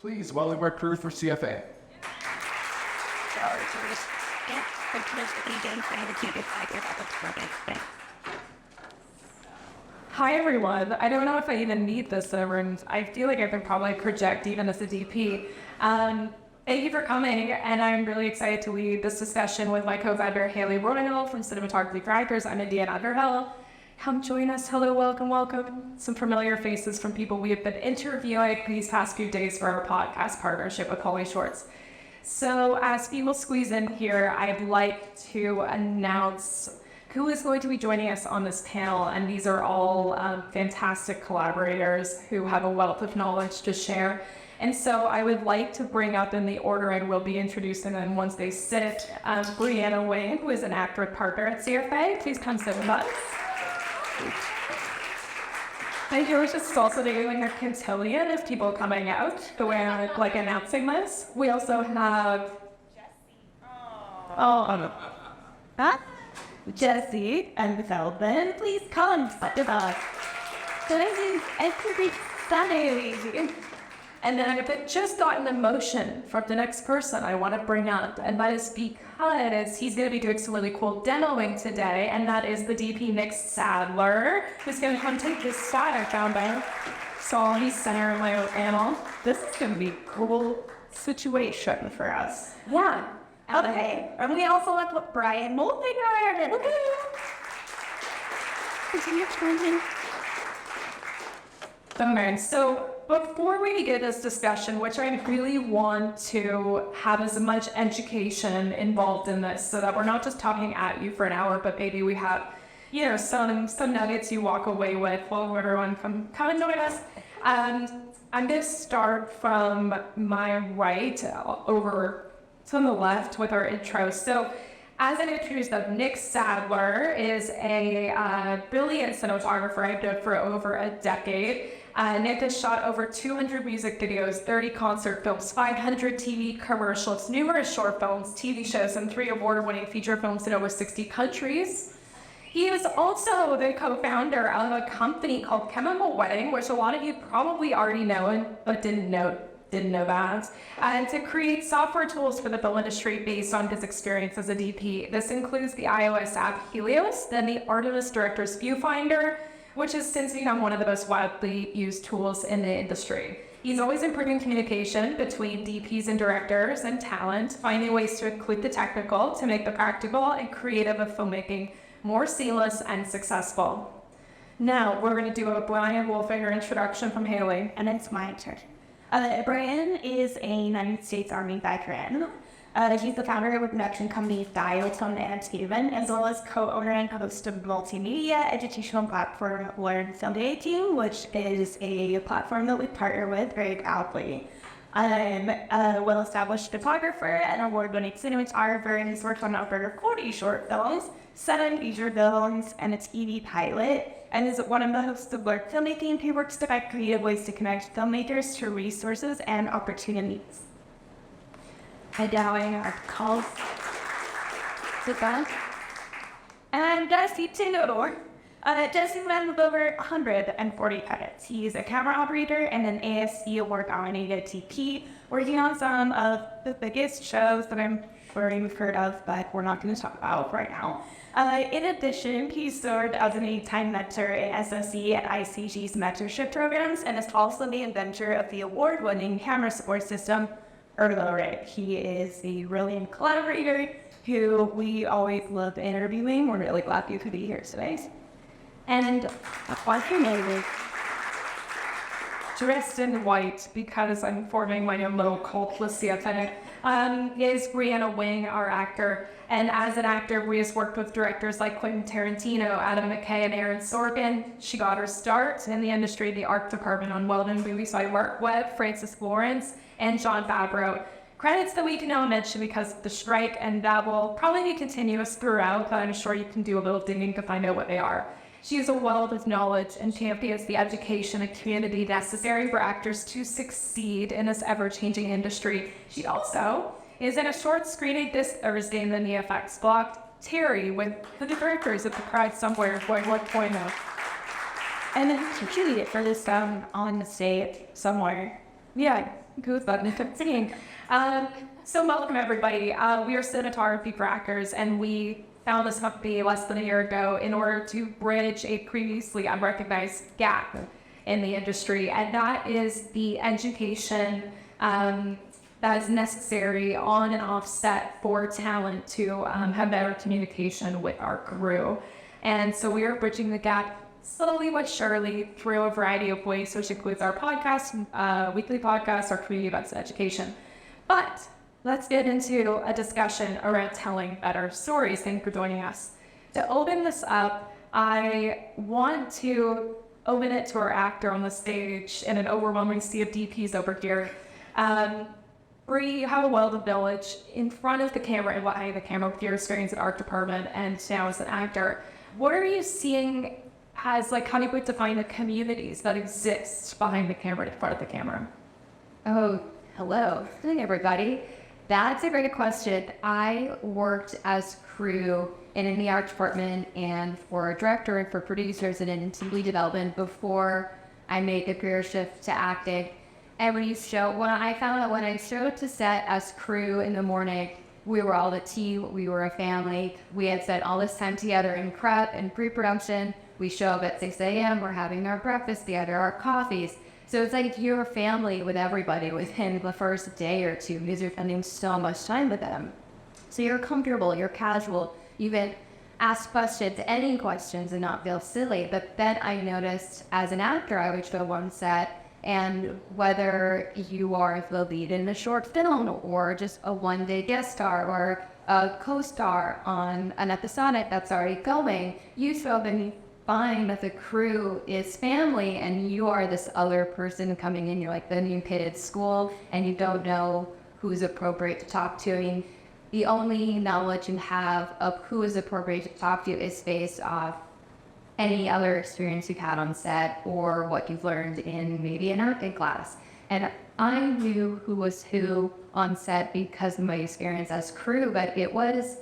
Please welcome our crew for CFA. Hi everyone. I don't know if I even need this, and I feel like I can probably project even as a DP. Thank you for coming, and I'm really excited to lead this discussion with my co-founder Hae from Cinematography for Actors. I'm Indiana Underhill. Come join us. Hello, welcome, welcome. Some familiar faces from people we have been interviewing these past few days for our podcast partnership with Hollyshorts. So as people squeeze in here, I'd like to announce who is going to be joining us on this panel, and these are all fantastic collaborators who have a wealth of knowledge to share. And so I would like to bring up in the order I will be introducing them once they sit, Breanna Wing, who is an actor and partner at CFA. Please come sit with us. I hear we're just also doing a cotillion of people coming out, the way I'm like announcing this. We also have Jesse and Feldman. Please come sit with us. Today's Sunday. And then I've just gotten a motion from the next person I want to bring up, and that is because he's going to be doing some really cool demoing today, and that is the DP Nic Sadler, who's going to come take this spot I found there. So he's center of my own panel. This is going to be a cool situation for us. Yeah. Okay. And we also have Bryan Wolfinger. Look at him. So before we begin this discussion, which I really want to have as much education involved in this so that we're not just talking at you for an hour, but maybe we have, some nuggets you walk away with. Well, everyone come and join us. I'm going to start from my right over to the left with our intro. So as an introduction, Nic Sadler is a brilliant cinematographer I've known for over a decade. Nic has shot over 200 music videos, 30 concert films, 500 TV commercials, numerous short films, TV shows, and 3 award-winning feature films in over 60 countries. He is also the co-founder of a company called Chemical Wedding, which a lot of you probably already know but didn't know that, and to create software tools for the film industry based on his experience as a DP. This includes the iOS app Helios, then the Artemis Director's Viewfinder, which has since become one of the most widely used tools in the industry. He's always improving communication between DPs and directors and talent, finding ways to include the technical to make the practical and creative of filmmaking more seamless and successful. Now, we're going to do a Bryan Wolfinger introduction from Hae. And it's my turn. Bryan is a United States Army veteran. He's the founder of a production company, Feldman and Steven, as well as co-owner and host of multimedia educational platform Learn Filmmaking, which is a platform that we partner with very proudly. I'm a well-established photographer and award-winning cinematographer, and he's worked on over 40 short films, 7 feature films, and a TV pilot, and is one of the hosts of Learn Filmmaking, who works to find creative ways to connect filmmakers to resources and opportunities. And now I have calls to that. And Jesse Taylor. Jesse went with over 140 credits. He's a camera operator and an ASC award-nominated TP, working on some of the biggest shows that I'm sure you've heard of, but we're not going to talk about right now. In addition, he served as an 8-time mentor in SOC and ICG's mentorship programs, and is also the inventor of the award-winning camera support system, Ergorig. He is a brilliant collaborator who we always love interviewing. We're really glad you could be here today. And what's your name? Dressed in white, because I'm forming my own little cult with CFA, is Breanna Wing, our actor. And as an actor, we has worked with directors like Quentin Tarantino, Adam McKay, and Aaron Sorkin. She got her start in the industry, the art department on well-known movies by Mark Webb, Francis Lawrence, and John Favreau. Credits that we can now mention because of the strike, and that will probably be continuous throughout, but I'm sure you can do a little digging to find out what they are. She is a wealth of knowledge and champions the education and community necessary for actors to succeed in this ever-changing industry. She also is in a short screening this Thursday in the EFX block, Terry, with the directors of The Pride Somewhere, 1.0. And then contributed for this on the stage somewhere. Yeah, goes button singing. So welcome everybody. We are Cinematography crackers, and we found this company less than a year ago in order to bridge a previously unrecognized gap in the industry, and that is the education that is necessary on and off set for talent to have better communication with our crew. And so we are bridging the gap slowly but surely through a variety of ways, which includes our podcast, weekly podcast, our community events, and education. But let's get into a discussion around telling better stories. Thank you for joining us. To open this up, I want to open it to our actor on the stage and an overwhelming sea of DPs over here. Bree, you have a wealth of knowledge in front of the camera and behind the camera with your experience at art department and now as an actor. What are you seeing as, like, how do you define the communities that exist behind the camera and in front of the camera? Oh, hello. Hey, everybody. That's a great question. I worked as crew in the art department and for a director and for producers and in TV development before I made the career shift to acting. And when I found out when I showed to set as crew in the morning, we were all a team, we were a family. We had spent all this time together in prep and pre-production. We show up at 6 a.m., we're having our breakfast together, our coffees. So it's like you're a family with everybody within the first day or two because you're spending so much time with them. So you're comfortable, you're casual, you can ask questions, any questions, and not feel silly. But then I noticed as an actor, I would show one set, and whether you are the lead in a short film or just a one-day guest star or a co-star on an episodic that's already going, you show up and you find that the crew is family and you are this other person coming in. You're like the new kid at school and you don't know who's appropriate to talk to. I mean, the only knowledge you have of who is appropriate to talk to is based off any other experience you've had on set or what you've learned in maybe an acting class. And I knew who was who on set because of my experience as crew, but it was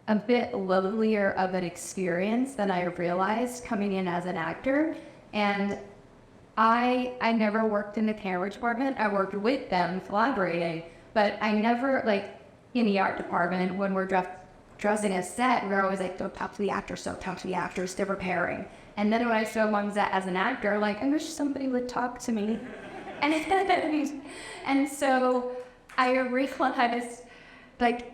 a bit lonelier of an experience than I realized coming in as an actor. And I never worked in the camera department. I worked with them collaborating, but I never, like, in the art department, when we're dressing a set, we're always like, don't talk to the actors, don't talk to the actors, they're preparing. And then when I show one set as an actor, like, I wish somebody would talk to me. And so I realized, like,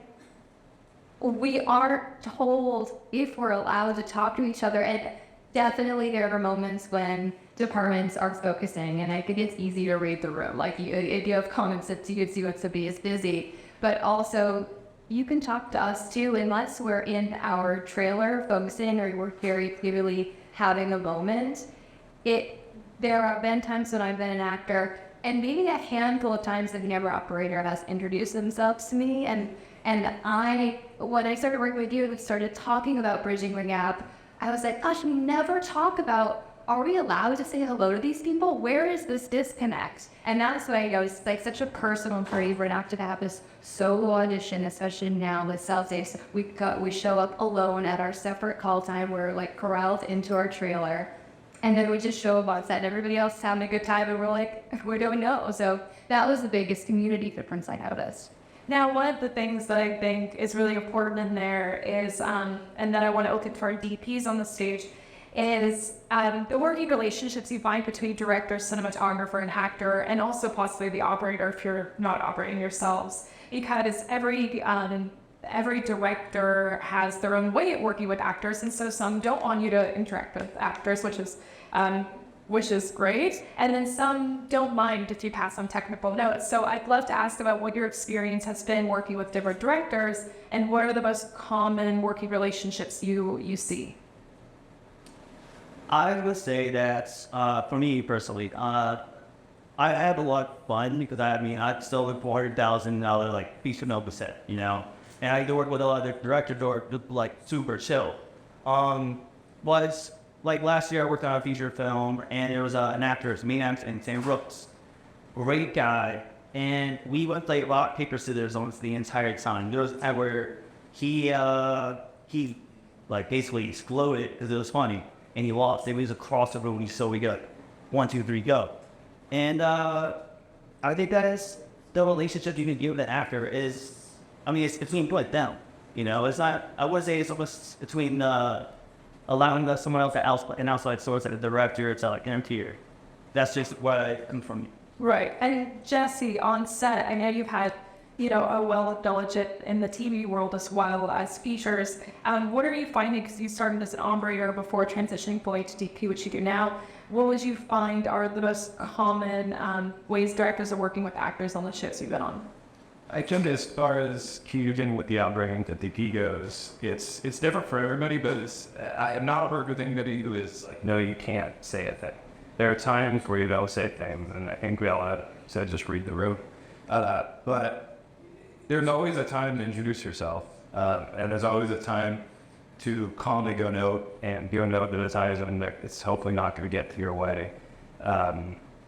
we aren't told if we're allowed to talk to each other. And definitely there are moments when departments are focusing, and I think it's easy to read the room. Like, if you have common sense, you can see what somebody is busy. But also, you can talk to us too, unless we're in our trailer focusing or we're very clearly having a moment. There have been times when I've been an actor, and maybe a handful of times the camera operator has introduced themselves to me, and when I started working with you and we started talking about bridging the gap, I was like, gosh, we never talk about, are we allowed to say hello to these people? Where is this disconnect? And that's why I know it's like such a personal party for an actor to have this solo audition, especially now with self-tapes. We show up alone at our separate call time. We're like corralled into our trailer. And then we just show up on set and everybody else is having a good time and we're like, we don't know. So that was the biggest community difference I noticed. Now, one of the things that I think is really important in there is, and that I want to open for our DPs on the stage, is the working relationships you find between director, cinematographer, and actor, and also possibly the operator if you're not operating yourselves. Because every director has their own way of working with actors, and so some don't want you to interact with actors, which is great, and then some don't mind if you pass on technical notes. So I'd love to ask about what your experience has been working with different directors, and what are the most common working relationships you see? I would say that for me personally, I had a lot of fun because I still look $400,000 like feature film set, you know, and I work with a lot of directors who are like super chill. Was like last year I worked on a feature film and there was an actor, main actor, and Sam Brooks, great guy, and we went play rock paper scissors almost the entire time. There was a time where he like basically exploded because it was funny. And he lost. It was across the room. So we got 1, 2, 3, go. And I think that is the relationship you can give with an actor is, I mean, it's between put them. You know, it's not, I would say it's almost between allowing someone else, an outside source, like a director, to like guarantee her. That's just what I am from. Right. And Jesse, on set, I know you've had, a well-acknowledged in the TV world as well as features. What are you finding, because you started as an ombrier before transitioning fully to DP, which you do now, what would you find are the most common ways directors are working with actors on the shows you've been on? I think as far as communicating with the outbringing that DP goes, it's different for everybody, but I have not heard of anybody who is like, no, you can't say a thing. There are times where you don't say things, and I think we all have said just read the room. But there's always a time to introduce yourself, and there's always a time to calmly go note and go note to the times when it's hopefully not going to get your way.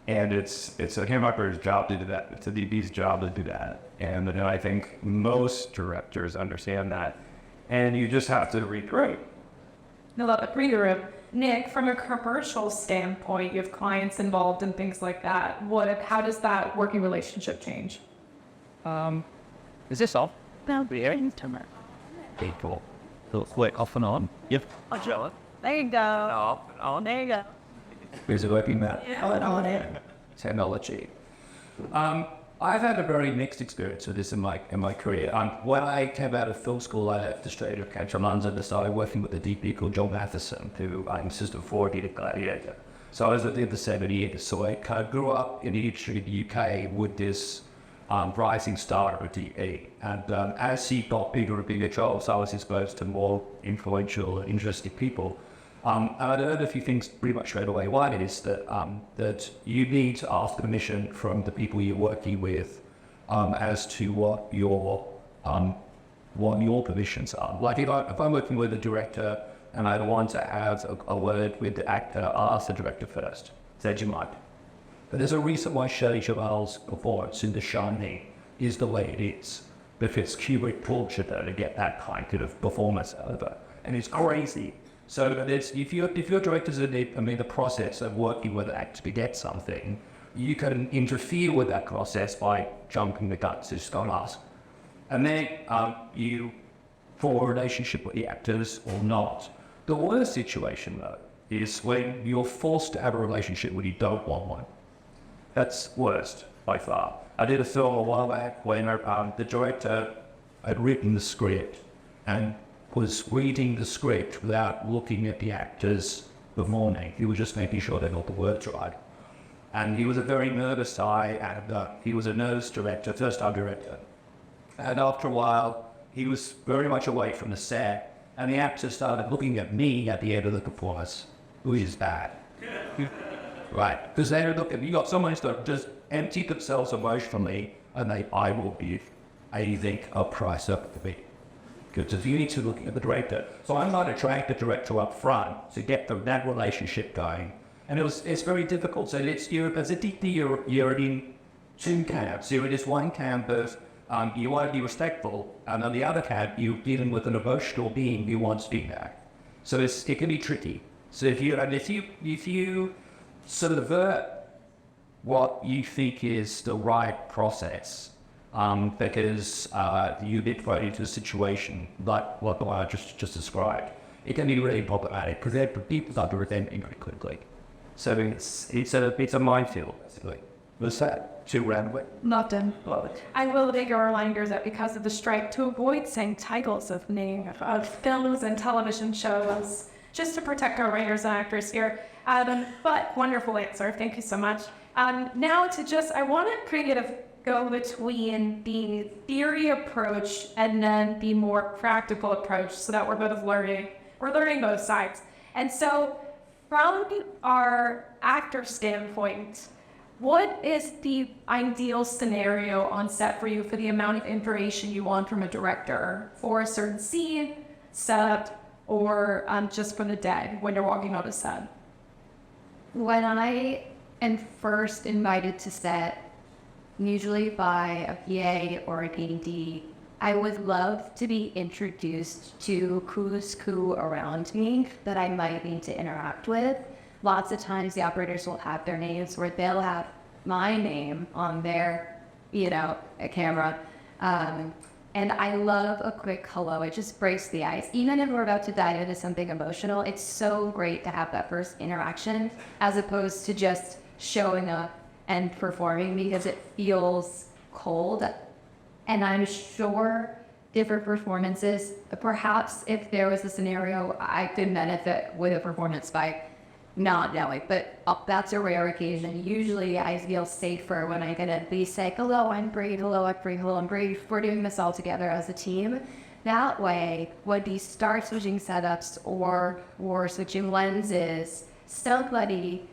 And it's a cinematographer's job to do that. It's a DP's job to do that. And I think most directors understand that. And you just have to read through. I love it. Read the room. Nic, from a commercial standpoint, you have clients involved and things like that. How does that working relationship change? Is this off? No, we're intimate. People. So quick, off and on. Yep. I'll show it. There you go. Off and on. There you go. Here's a working map. Yeah. Technology. I've had a very mixed experience with this in my career. When I came out of film school, I left Australia, came to London, and started working with a DP called John Matheson, who I'm assistant for, he did Gladiator. So I was at the end of 7 years. So I kind of grew up in the industry in the UK with this rising star of DP. And as he got bigger and bigger jobs, I was exposed to more influential and interesting people. And I learned a few things pretty much straight away. One is that that you need to ask permission from the people you're working with as to what your permissions are. Like if I'm working with a director and I want to have a word with the actor, I'll ask the director first. Said you might. But there's a reason why Shelley Duvall's performance in The Shining is the way it is. But it's Kubrick tortured her to get that kind of performance out of her. And it's crazy. So if your director's in the process of working with an actor to get something, you can interfere with that process by jumping the gun, so just go and ask. And then you form a relationship with the actors or not. The worst situation, though, is when you're forced to have a relationship when you don't want one. That's worst, by far. I did a film a while back when the director had written the script and was reading the script without looking at the actors the morning. He was just making sure they got the words right. And he was a very nervous guy, and he was a nervous director, first-time director. And after a while, he was very much away from the set, and the actors started looking at me at the end of the performance. Who is that? Right, because they look at you got someone who's just emptied themselves emotionally, and I will give anything a price up to me. Because you need to look at the director. So I might attract the director up front to get that relationship going. And it's very difficult. So as a DP, you're in two camps. You're in this one camp of you want to be respectful, and on the other camp, you're dealing with an emotional being who wants feedback. So it can be tricky. So if you subvert what you think is the right process, because you get thrown into a situation like what I just described, it can be really problematic because people start to resenting very quickly. So it's a minefield, basically. Was that too rambling? Not done. I will make a reminder that because of the strike, to avoid saying titles of films and television shows, just to protect our writers and actors here. But wonderful answer. Thank you so much. Now I want to create a go between the theory approach and then the more practical approach so that we're learning both sides. And so from our actor standpoint, what is the ideal scenario on set for you for the amount of information you want from a director for a certain scene, setup, or just for the day when you're walking on a set? When I am first invited to set, usually by a PA or an AD, I would love to be introduced to who's who around me that I might need to interact with. Lots of times the operators will have their names, or they'll have my name on their, a camera. And I love a quick hello. It just breaks the ice. Even if we're about to dive into something emotional, it's so great to have that first interaction as opposed to just showing up and performing, because it feels cold. And I'm sure different performances, perhaps if there was a scenario I could benefit with a performance by not knowing, but that's a rare occasion. Usually I feel safer when I can at least say, hello, I'm Bree, hello, I'm Bree, hello, I'm Bree. We're doing this all together as a team. That way, when we start switching setups or we're switching lenses, somebody,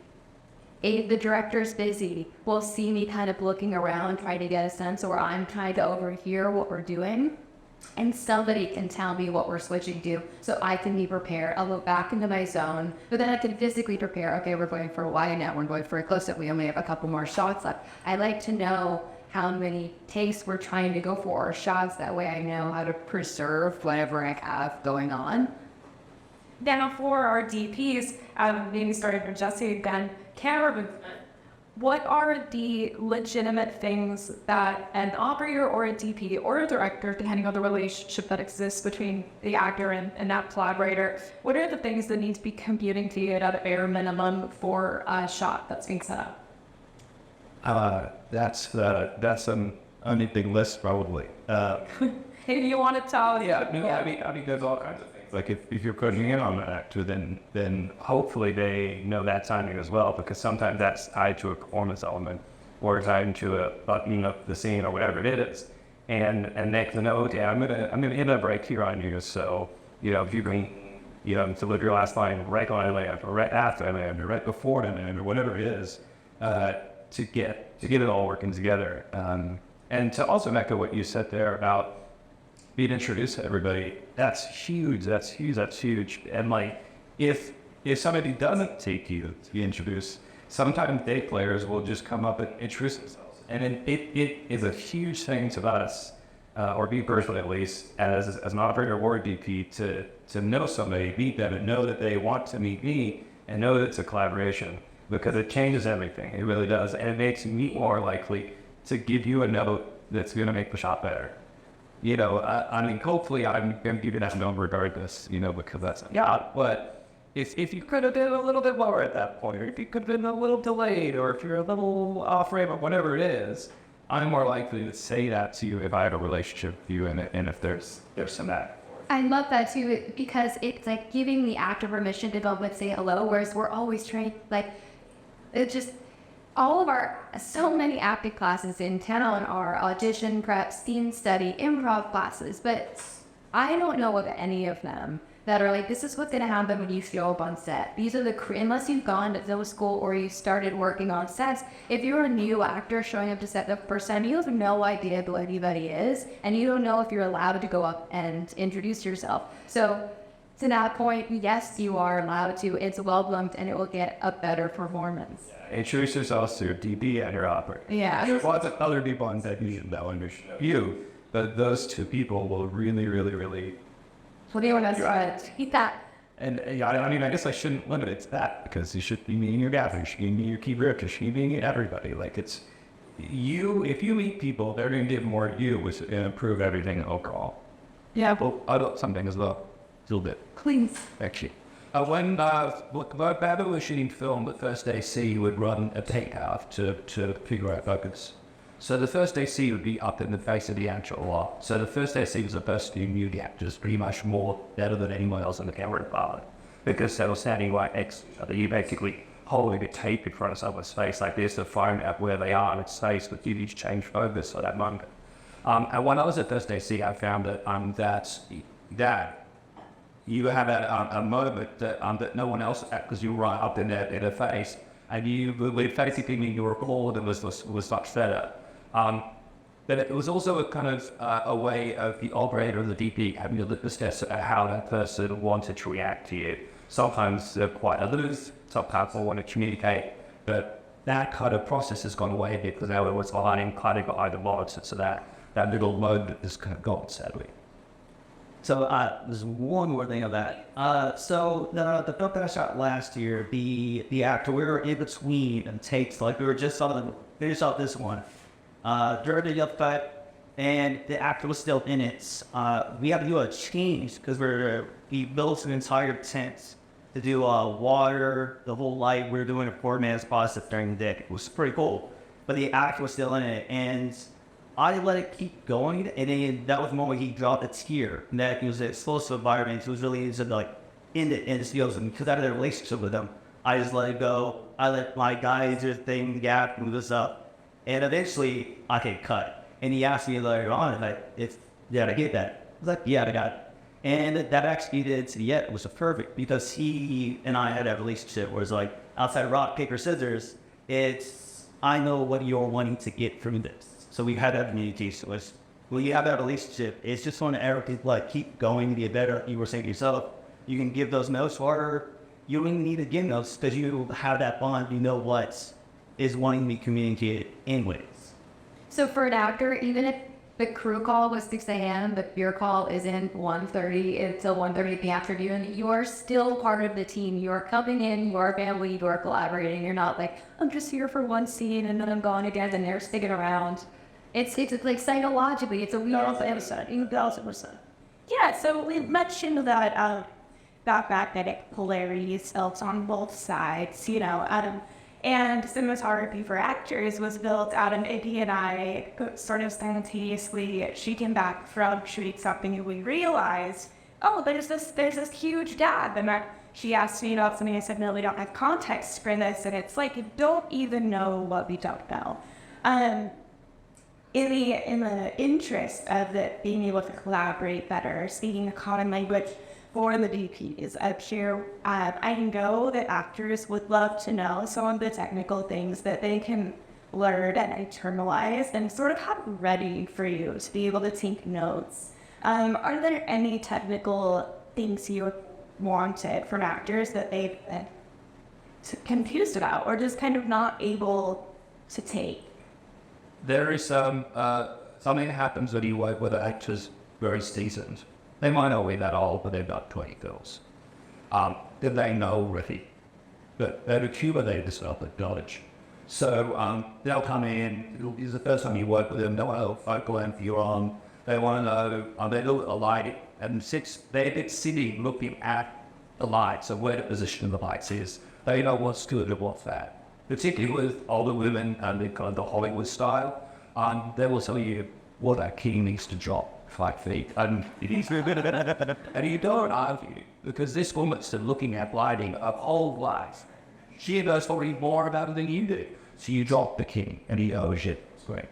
if the director's busy, will see me kind of looking around, trying to get a sense, or I'm trying to overhear what we're doing. And somebody can tell me what we're switching to so I can be prepared. I'll go back into my zone, but then I can physically prepare. Okay, we're going for a wide now, we're going for a close-up. We only have a couple more shots left. I like to know how many takes we're trying to go for, or shots. That way I know how to preserve whatever I have going on. Now for our DPs, maybe starting from Jesse again, camera movement. What are the legitimate things that an operator or a DP or a director, depending on the relationship that exists between the actor and that collaborator, what are the things that need to be communicated at a bare minimum for a shot that's being set up? That's an anything list probably. If you want to tell, I mean, there's all kinds of things. Like if you're coaching in on an actor, then hopefully they know that timing as well, because sometimes that's tied to a performance element or tied to a buttoning up the scene or whatever it is. And they can know, okay, I'm gonna hit a break here on you. So if you can, to deliver your last line right on I land, or right after I land, or right before I land, or whatever it is, to get it all working together. And to also echo what you said there about being introduced to everybody, that's huge. And like, if somebody doesn't take you to be introduced, sometimes day players will just come up and introduce themselves. And it is a huge thing to us, or me personally at least, as an operator or a DP, to know somebody, meet them, and know that they want to meet me, and know that it's a collaboration, because it changes everything. It really does. And it makes me more likely to give you a note that's going to make the shot better. I mean, hopefully I'm going to give you that number regardless, because that's, but if you could have been a little bit lower at that point, or if you could have been a little delayed, or if you're a little off frame or whatever it is, I'm more likely to say that to you if I have a relationship with you and if there's some that. I love that too, because it's like giving the actor permission to go and say hello, whereas we're always trained, like, it's just, all of so many acting classes in town are audition prep, scene study, improv classes, but I don't know of any of them that are like, this is what's going to happen when you show up on set. These are unless you've gone to film school or you started working on sets, if you're a new actor showing up to set the first time, you have no idea who anybody is, and you don't know if you're allowed to go up and introduce yourself. So to that point, yes, you are allowed to. It's well-lumped, and it will get a better performance. Introduce yourselves to your DP and your operator. Yeah. There's lots of other people on set you should know understand you, but those two people will really, really, really. What do you want to try? Eat that. And I mean, I guess I shouldn't limit it to that, because you should be meeting your gaffer, you should be meeting your key director, you should be meeting everybody. Like, it's you. If you meet people, they're going to give more to you, which will improve everything overall. Yeah. Well, I don't something as well. A little bit. Please. Actually. When Babel was shooting film, the first AC would run a takeoff to figure out focus. So the first AC would be up in the face of the actor a lot. So the first AC was the person who knew the actors pretty much more better than anyone else in the camera department, because they were standing right next to each other. You basically holding a tape in front of someone's face like this to find out where they are in its face, but you need to change focus for that moment. And when I was at first AC, I found that you had a moment that no one else had, because you were right up in their face, and you were basically mean you were called and was much better. But it was also a kind of a way of the operator and the DP having a litmus test at how that person wanted to react to you. Sometimes they're quite aloof, sometimes they want to communicate, but that kind of process has gone away a bit, because now it was kind of behind the monitor, so that little moment is kind of gone, sadly. So there's one more thing of that. So the film that I shot last year, the actor, we were in between and takes, like we were just on finish out this one. During the jump cut, and the actor was still in it. We had to do a change because we built an entire tent to do water, the whole light. We were doing a 4-man process during the day. It was pretty cool, but the actor was still in it, and I let it keep going. And then that was the moment he dropped a tear. And that he was exposed to environment. He was really into in the studios, and because I had a relationship with him, I just let it go. I let my guys do the thing, gap, move this up, and eventually I could cut. And he asked me later on, did I get that? I was like, yeah, I got it. And that actually did to the end was perfect because he and I had a relationship where it's like outside of rock, paper, scissors. It's I know what you're wanting to get from this. So we had that communication. Was when you have that relationship, it's just on the keep going to get better. You were saying to yourself, you can give those notes harder. You don't even need to give notes because you have that bond. You know what is wanting to be communicated anyways. So for an actor, even if the crew call was 6 a.m., but your call isn't 1:30 until 1:30 in the afternoon, you're still part of the team. You're coming in, you're family, you're collaborating. You're not like, I'm just here for one scene and then I'm gone again and they're sticking around. It's like psychologically, it's a weird episode. Yeah, so we mentioned that magnetic polarities felt on both sides, and cinematography for actors was built out of Inde and I sort of simultaneously. She came back from shooting something and we realized, oh, there's this huge gap. And she asked me about something. I said, no, we don't have context for this. And it's like, you don't even know what we don't know. In the interest of being able to collaborate better, speaking a common language for the DPs, I know that actors would love to know some of the technical things that they can learn and internalize and sort of have ready for you to be able to take notes. Are there any technical things you wanted from actors that they've been confused about or just kind of not able to take? There is something that happens when you work with an actor's very seasoned. They might not be that old, but they've got 20 films. Then they know already. But they've accumulated this knowledge. So they'll come in, it's the first time you work with them, they'll have a focal length you're on. They want to know, they look at the light, and they're sitting looking at the light, so where the position of the lights is. They know what's good and what's bad. Particularly with older women and the Hollywood style, they will tell you what that key needs to drop 5 feet. And you don't argue, because this woman's been looking at lighting her whole life. She knows probably more about it than you do. So you drop the key, and he owes you. Great.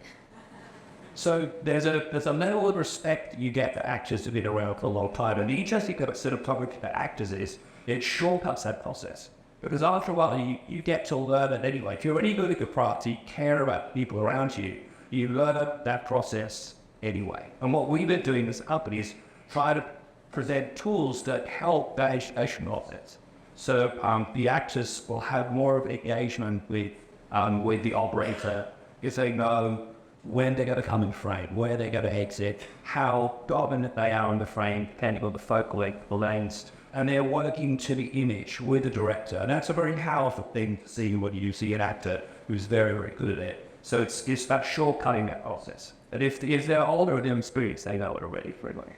So there's a level of respect you get for actors who've been around for a long time. And the interesting thing about cinematography for actors is it shortcuts that process. Because after a while, you get to learn it anyway. If you're really good at your craft, you care about people around you, you learn that process anyway. And what we've been doing as a company is try to present tools that help the education of it. So the actors will have more of engagement with the operator if they know when they're going to come in frame, where they're going to exit, how dominant they are in the frame, depending on the focal length, the lens. And they're working to the image with the director. And that's a very powerful thing to see when you see an actor who's very, very good at it. So it's about shortcutting that process. And if they're older and they're experienced, they know it already freely.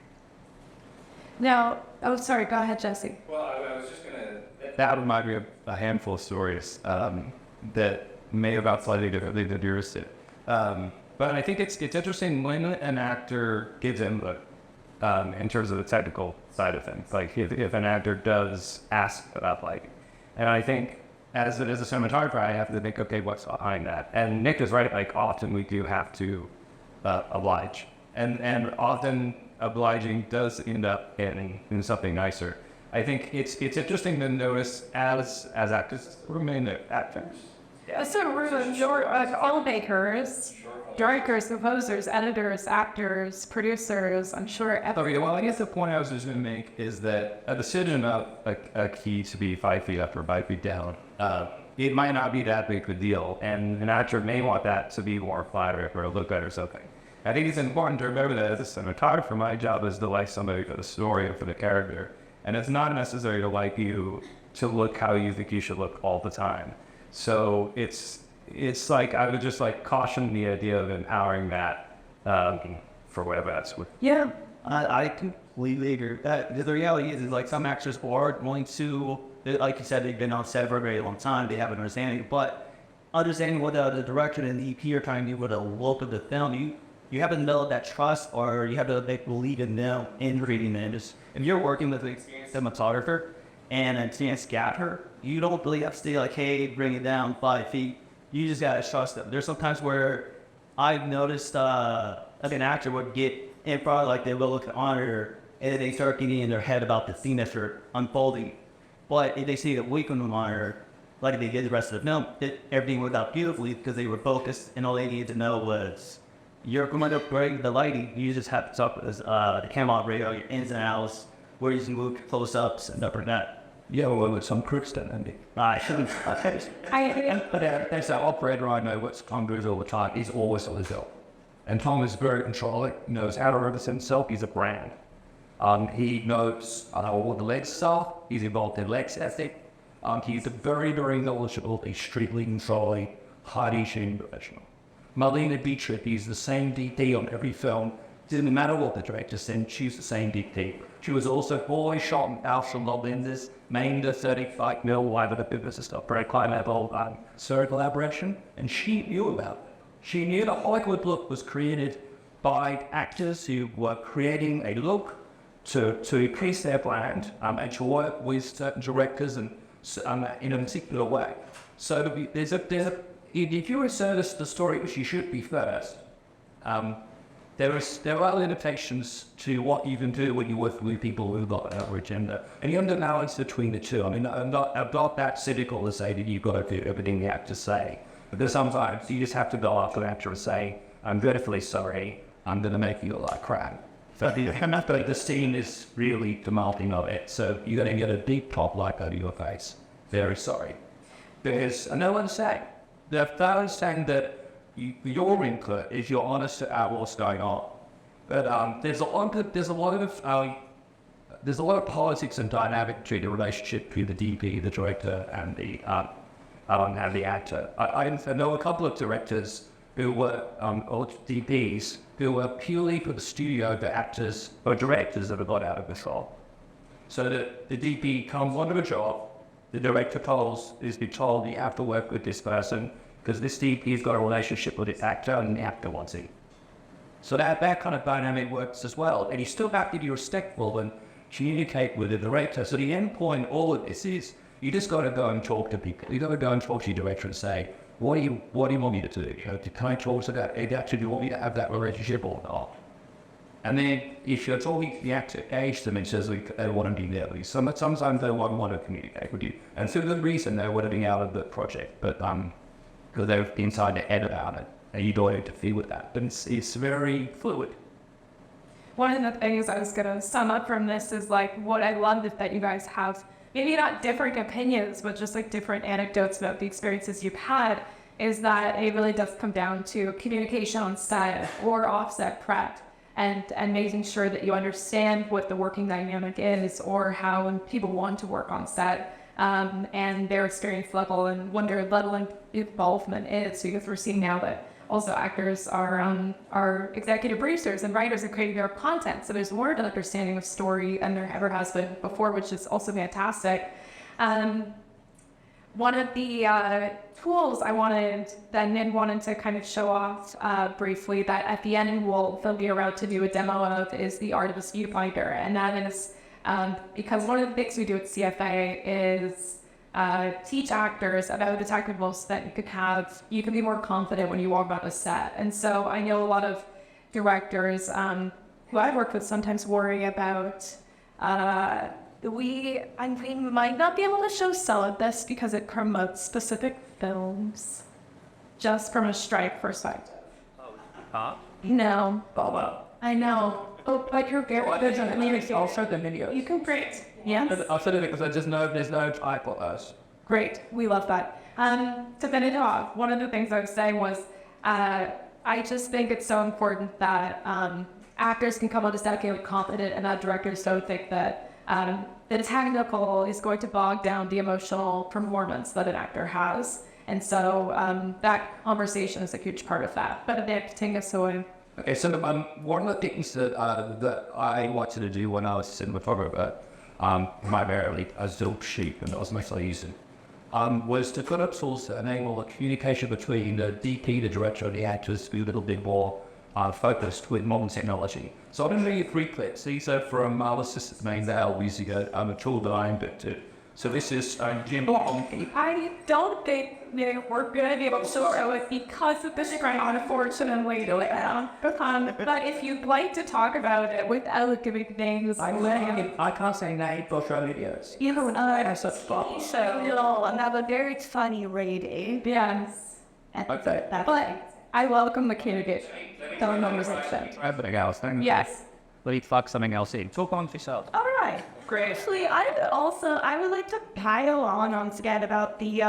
Now, oh, sorry, go ahead, Jesse. Well, I was just going to... That reminded me of a handful of stories that may have got slightly differently than yours did. But I think it's interesting when an actor gives input in terms of the technical side of things. Like if an actor does ask about lighting. And I think as a cinematographer, I have to think, okay, what's behind that? And Nic is right, like often we do have to oblige. And often obliging does end up in something nicer. I think it's interesting to notice as actors remain actors. So all makers, directors, composers, editors, actors, producers, I'm sure. Okay, well, I guess the point I was just going to make is that a decision of a key to be 5 feet up or 5 feet down, it might not be that big of a deal, and an actor may want that to be more flattering or look better or something. I think it's important to remember that as a cinematographer, my job is to like somebody for the story or for the character, and it's not necessary to like you to look how you think you should look all the time. So it's it's like I would just like caution the idea of empowering that for whatever that's with. Yeah, I completely agree with that. The reality is like some actors are going to, like you said, they've been on set for a very long time. They have an understanding, but understanding what the director and the EP are trying to do with the look of the film, you have to build that trust, or you have to believe in them in reading them. Just, if you're working with an experienced cinematographer and an experienced gaffer, you don't really have to say like, hey, bring it down 5 feet. You just gotta trust them. There's sometimes where I've noticed like an actor would get in front, like they will look at the monitor, and then they start getting in their head about the scene that they're unfolding. But if they see it away from the monitor, like they did the rest of the film, everything worked out beautifully because they were focused, and all they needed to know was you're going to bring the lighting. You just have to talk with the camera operator, your ins and outs, where you can move close-ups and stuff like that. Yeah, well, with some crooks then, Andy. Right. But there's that operator I know, what Tom does all the time. He's always on his own. And Tom is very controlling, knows how to represent himself. He's a brand. He knows what the legs are. He's involved in legs ethic. He's a very, very knowledgeable, extremely controlling, highly tuned professional. Marlena Dietrich is the same DP on every film. It didn't matter what the director said, she's the same DP. She was also always shot in alpha lenses, mainly the 35mm wide of the business stuff, very high level circle aberration, and she knew about it. She knew the Hollywood look was created by actors who were creating a look to increase their brand and to work with certain directors and in a particular way. So if you research the story, which you should be first, there are limitations to what you can do when you work with people who've got another agenda. And you have to balance between the two. I mean, I'm not that cynical to say that you've got to do everything the actors say. Because sometimes you just have to go after the actor and say, I'm dreadfully sorry, I'm going to make you look like crap. But the scene is really demanding of it, so you're going to get a deep top light over your face. Very sorry. Because no one's saying. The one's saying that your input is you're honest about what's going on. But there's a lot of politics and dynamic between the relationship between the DP, the director, and the actor. I know a couple of directors who were, or DPs, who were purely for the studio, the actors or directors that have got out of control. So that the DP comes onto a job, the director is being told you have to work with this person because this DP's got a relationship with this actor and the actor wants it. So that kind of dynamic works as well. And you still have to be respectful and communicate with the director. So the end point of all of this is you just got to go and talk to people. You got to go and talk to your director and say, what do you want me to do? Can I talk to that actor? Do you want me to have that relationship or not? And then if you're talking to the actor, engage them and says, I don't want to be there. Sometimes they won't want to communicate with you. And for good reason, they want to be out of the project, but because they're inside their head about it, and you don't interfere with that. But it's very fluid. One of the things I was going to sum up from this is like what I love is that you guys have maybe not different opinions, but just like different anecdotes about the experiences you've had, is that it really does come down to communication on set or offset prep and making sure that you understand what the working dynamic is or how people want to work on set and their experience level and what their level of involvement is, because we're seeing now that also actors are executive producers and writers are creating their content. So there's more of an understanding of story than there ever has been before, which is also fantastic. One of the tools I wanted to kind of show off briefly that at the end they'll be around to do a demo of is the Artemis Viewfinder. And that is because one of the things we do at CFA is teach actors about the technicals that you can be more confident when you walk on a set. And so I know a lot of directors who I've worked with sometimes worry about we might not be able to show some of this because it promotes specific films just from a strike perspective. Huh? No. Baba. I know. Oh, but you're very good at it. I'll show the video. You can great. Yes. I'll show the video because I just know there's no type of us. Great. We love that. To finish it off, one of the things I was saying was I just think it's so important that actors can come on to set feeling confident and that directors don't think that the technical is going to bog down the emotional performance that an actor has. And so that conversation is a huge part of that. But Nick, take us away. Okay, so one of the things that I wanted to do when I was a cinematographer, primarily as a sheep, and that was mostly using, was to put up tools that enable the communication between the DP, the director, and the actors to be a little bit more focused with modern technology. So I'm going to read you 3 clips. These are from Marvelous Sisters Main Dale using a tool that I invented. So this is Jim. I don't think we're going to be able to show it because of the screen, unfortunately. But if you'd like to talk about it without giving names, I can't say name for show videos. You know, That's such fun. so another very funny rating. yes. Okay. But I welcome the candidate. Don't know Everything else. Yes. Let me fuck something else in. Talk on yourself. All right. Great. Actually, I would like to pile on again about the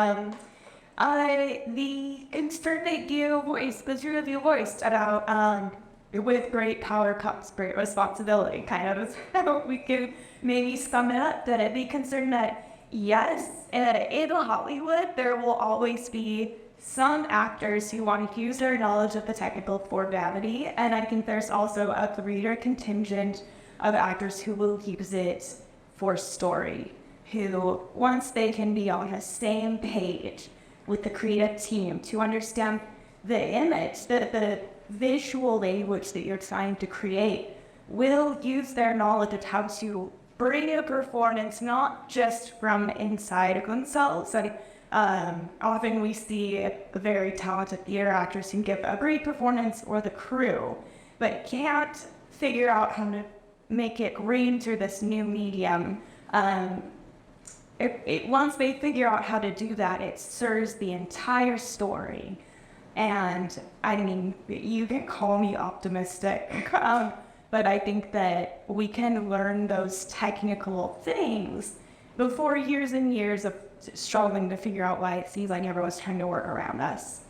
concern that you voiced, the two of you voiced about with great power comes great responsibility. Kind of how we could maybe sum it up, that I'd be concerned that yes, in Hollywood there will always be some actors who want to use their knowledge of the technical for vanity, and I think there's also a greater contingent of actors who will use it for story, who, once they can be on the same page with the creative team to understand the image, the visual language that you're trying to create, will use their knowledge of how to bring a performance not just from inside of themselves. Often we see very talented theater actors who give a great performance, or the crew, but can't figure out how to make it green through this new medium. Once they figure out how to do that, it serves the entire story. And I mean, you can call me optimistic, but I think that we can learn those technical things before years and years of struggling to figure out why it seems like everyone's trying to work around us.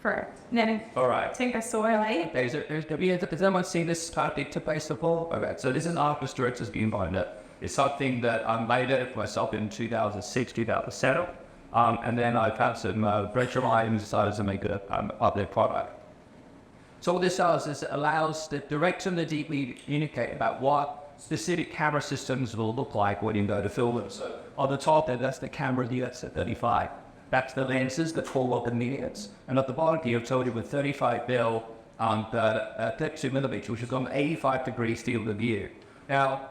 All right. Take us away. Has anyone seen this database before? Okay, so this is an Artemis Director's Viewfinder. It's something that I made it myself in 2006, 2007. And then I found some friends of mine who decided to make it up their product. So what this does is it allows the director and the DP to communicate about what specific camera systems will look like when you go to film them. So on the top there, that's the camera, the UX35. That's the lenses, the 4 millimeters. And at the bottom here, I've told you with 35mm, 32 millimeters, which has gone 85 degrees field of view. Now,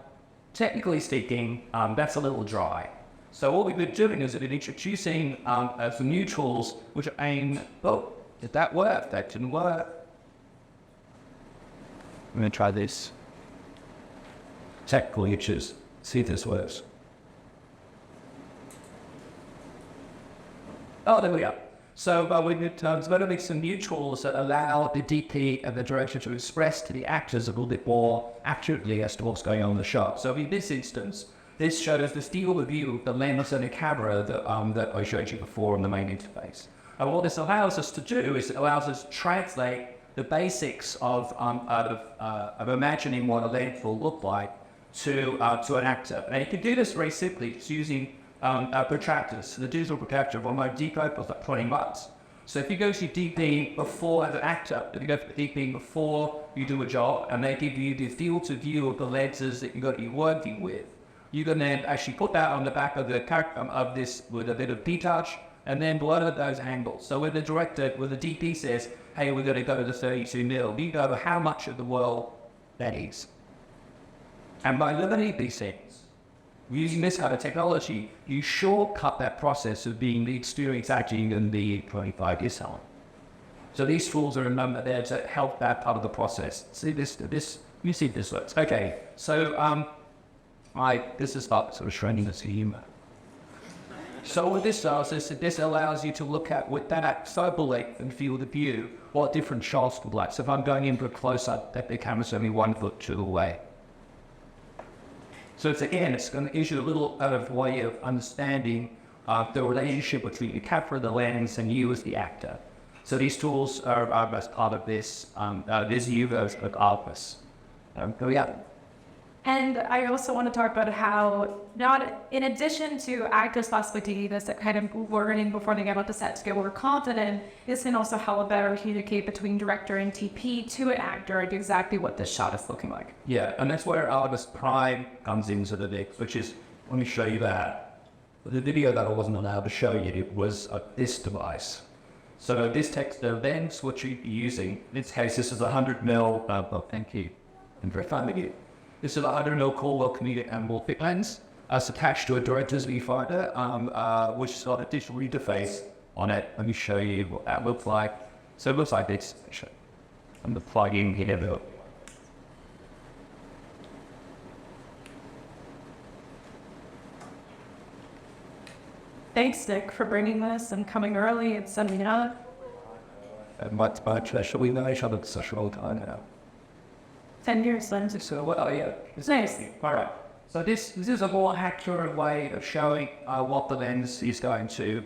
technically speaking, that's a little dry. So what we've been doing is we've been introducing some new tools which are aimed, oh, did that work? That didn't work. I'm going to try this. Technical issues. See if this works. Oh, there we go. So we're developing some new tools that allow the DP and the director to express to the actors a little bit more accurately as to what's going on in the shot. So in this instance, this shows the field of view of the lens and the camera that I showed you before on the main interface. And what this allows us to do is it allows us to translate the basics of imagining what a lens will look like to an actor. And you can do this very simply just using protractors. The digital protractor on my DP was like $20. So if you go to DP before as an actor, if you go for DP before you do a job, and they give you the field of view of the lenses that you're going to be working with, you can then actually put that on the back of the of this with a bit of detouch, and then blur those angles. So when the director, when the DP says, hey, we're going to go to 32mm, you know how much of the world that is. And by limiting these things, using this kind of technology, you shortcut that process of being the experienced actor in the 25 years on. So these tools are there to help that part of the process. See this, you see this works. Okay, so this is sort of training this humor. So what this does is this allows you to look at with that focal length and field of view what different shots would like. So if I'm going in for a close-up, that the camera's only 1 foot to the way. So it's going to issue a little way of understanding the relationship between the camera, the lens, and you as the actor. So these tools are as part of this view of Artemis. Go. And I also want to talk about how, not in addition to actors possibly taking this at kind of learning before they get onto set to get more confident, this can also help better communicate between director and TP to an actor and exactly what this shot is looking like. Yeah, and that's where Artemis Prime comes into the mix, which is, let me show you that. The video that I wasn't allowed to show you was this device. So this text, the lens which you're using, in this case, this is 100mm, thank you, and very funny. This is a 100mm Caldwell comedic anamorphic lens. It's attached to a director's viewfinder, which has got a digital interface on it. Let me show you what that looks like. So it looks like this. I'm the plug in here though. Thanks, Nick, for bringing this and coming early and sending it out. My pleasure. We know each other for such a long time now. 10 years then. So well, yeah, It's nice. all right. So this is a more accurate way of showing what the lens is going to